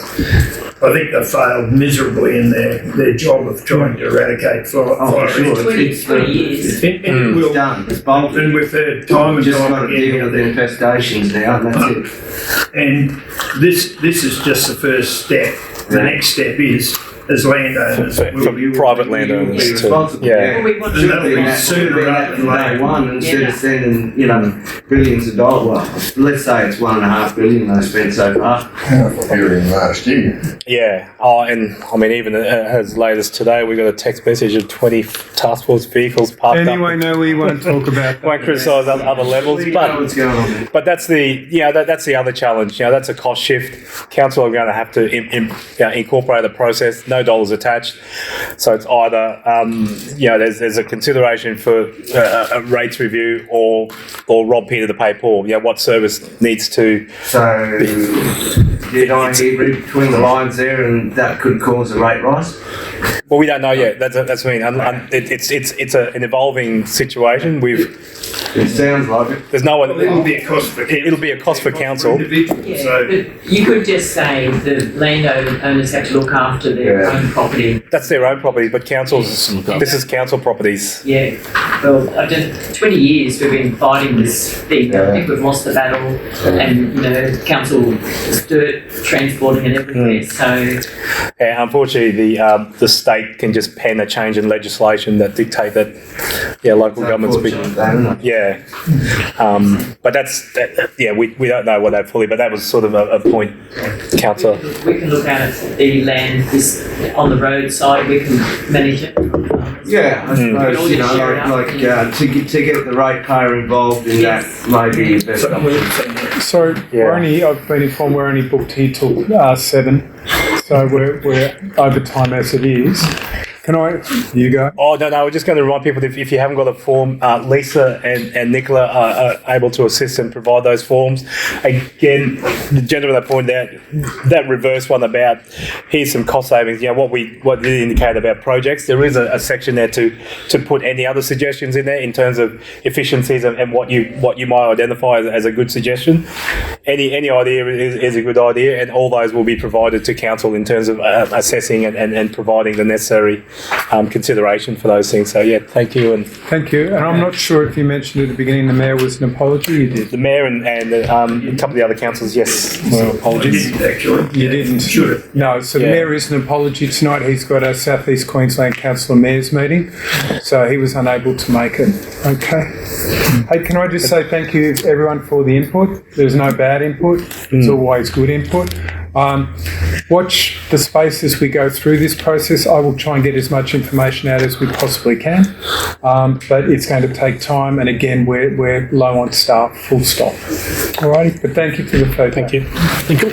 think they've failed miserably in their job of trying to eradicate fire. It's 20 years. It's done. It's bolted. And we've heard time and Just time got to again. deal with the infestations now, and that's it. And this is just the first step. The next step is, as landowners, For private landowners Be too. responsible. Yeah. Well, we want Should that'll be be that sooner rather than day later. one instead of sending, billions of dollars. Well, let's say it's $1.5 billion they spent so far. During last year. Yeah. Oh, and I mean, even as late as today, we got a text message of 20 task force vehicles parked up. Anyway, no, we won't talk about that. Won't criticise other levels, You know what's going on there. but that's that's the other challenge. That's a cost shift. Council are going to have to incorporate a process. No dollars attached. So it's either there's a consideration for a rates review or rob Peter to pay Paul. What service needs to. So, did I read between the lines there, and that could cause a rate rise? Well, we don't know yet. That's what I mean. It's an evolving situation. It sounds like it. There's no one. It'll be a cost for It'll be a cost for council. Yeah, So but you could just say the landowners have to look after their own property. That's their own property, but councils. This is council properties. Yeah, well, 20 years we've been fighting this thing. I think we've lost the battle, and council dirt transporting it everywhere. So, Unfortunately, the state state can just pen a change in legislation that dictate that, local governments be, but we don't know what that fully, but that was sort of a point, Councillor. We can look at it, the land is on the roadside, we can manage it. Yeah, I suppose, you know, to get the ratepayer involved in that maybe the best option. So I've been informed we're only booked here till 7, so we're over time as it is. You go. Oh, no, we're just going to remind people that if you haven't got a form, Lisa and Nicola are able to assist and provide those forms. Again, the gentleman that pointed out, that reverse one about, here's some cost savings, what you indicated about projects, there is a section there to put any other suggestions in there in terms of efficiencies and what you might identify as a good suggestion. Any idea is a good idea, and all those will be provided to council in terms of assessing and providing the necessary consideration for those things. So thank you. And I'm not sure if you mentioned at the beginning the mayor was an apology. You did. The mayor and a couple of the other councillors, yes, were apologies. I didn't actually. You didn't. Should have. No. So the mayor is an apology tonight. He's got a South East Queensland Council Mayor's meeting, so he was unable to make it. Okay. Hey, can I just say thank you everyone for the input. There's no bad input. It's always good input. Watch the space as we go through this process. I will try and get as much information out as we possibly can, but it's going to take time, and again, we're low on staff, full stop. Alrighty, but thank you for the feedback. Thank you. Thank you.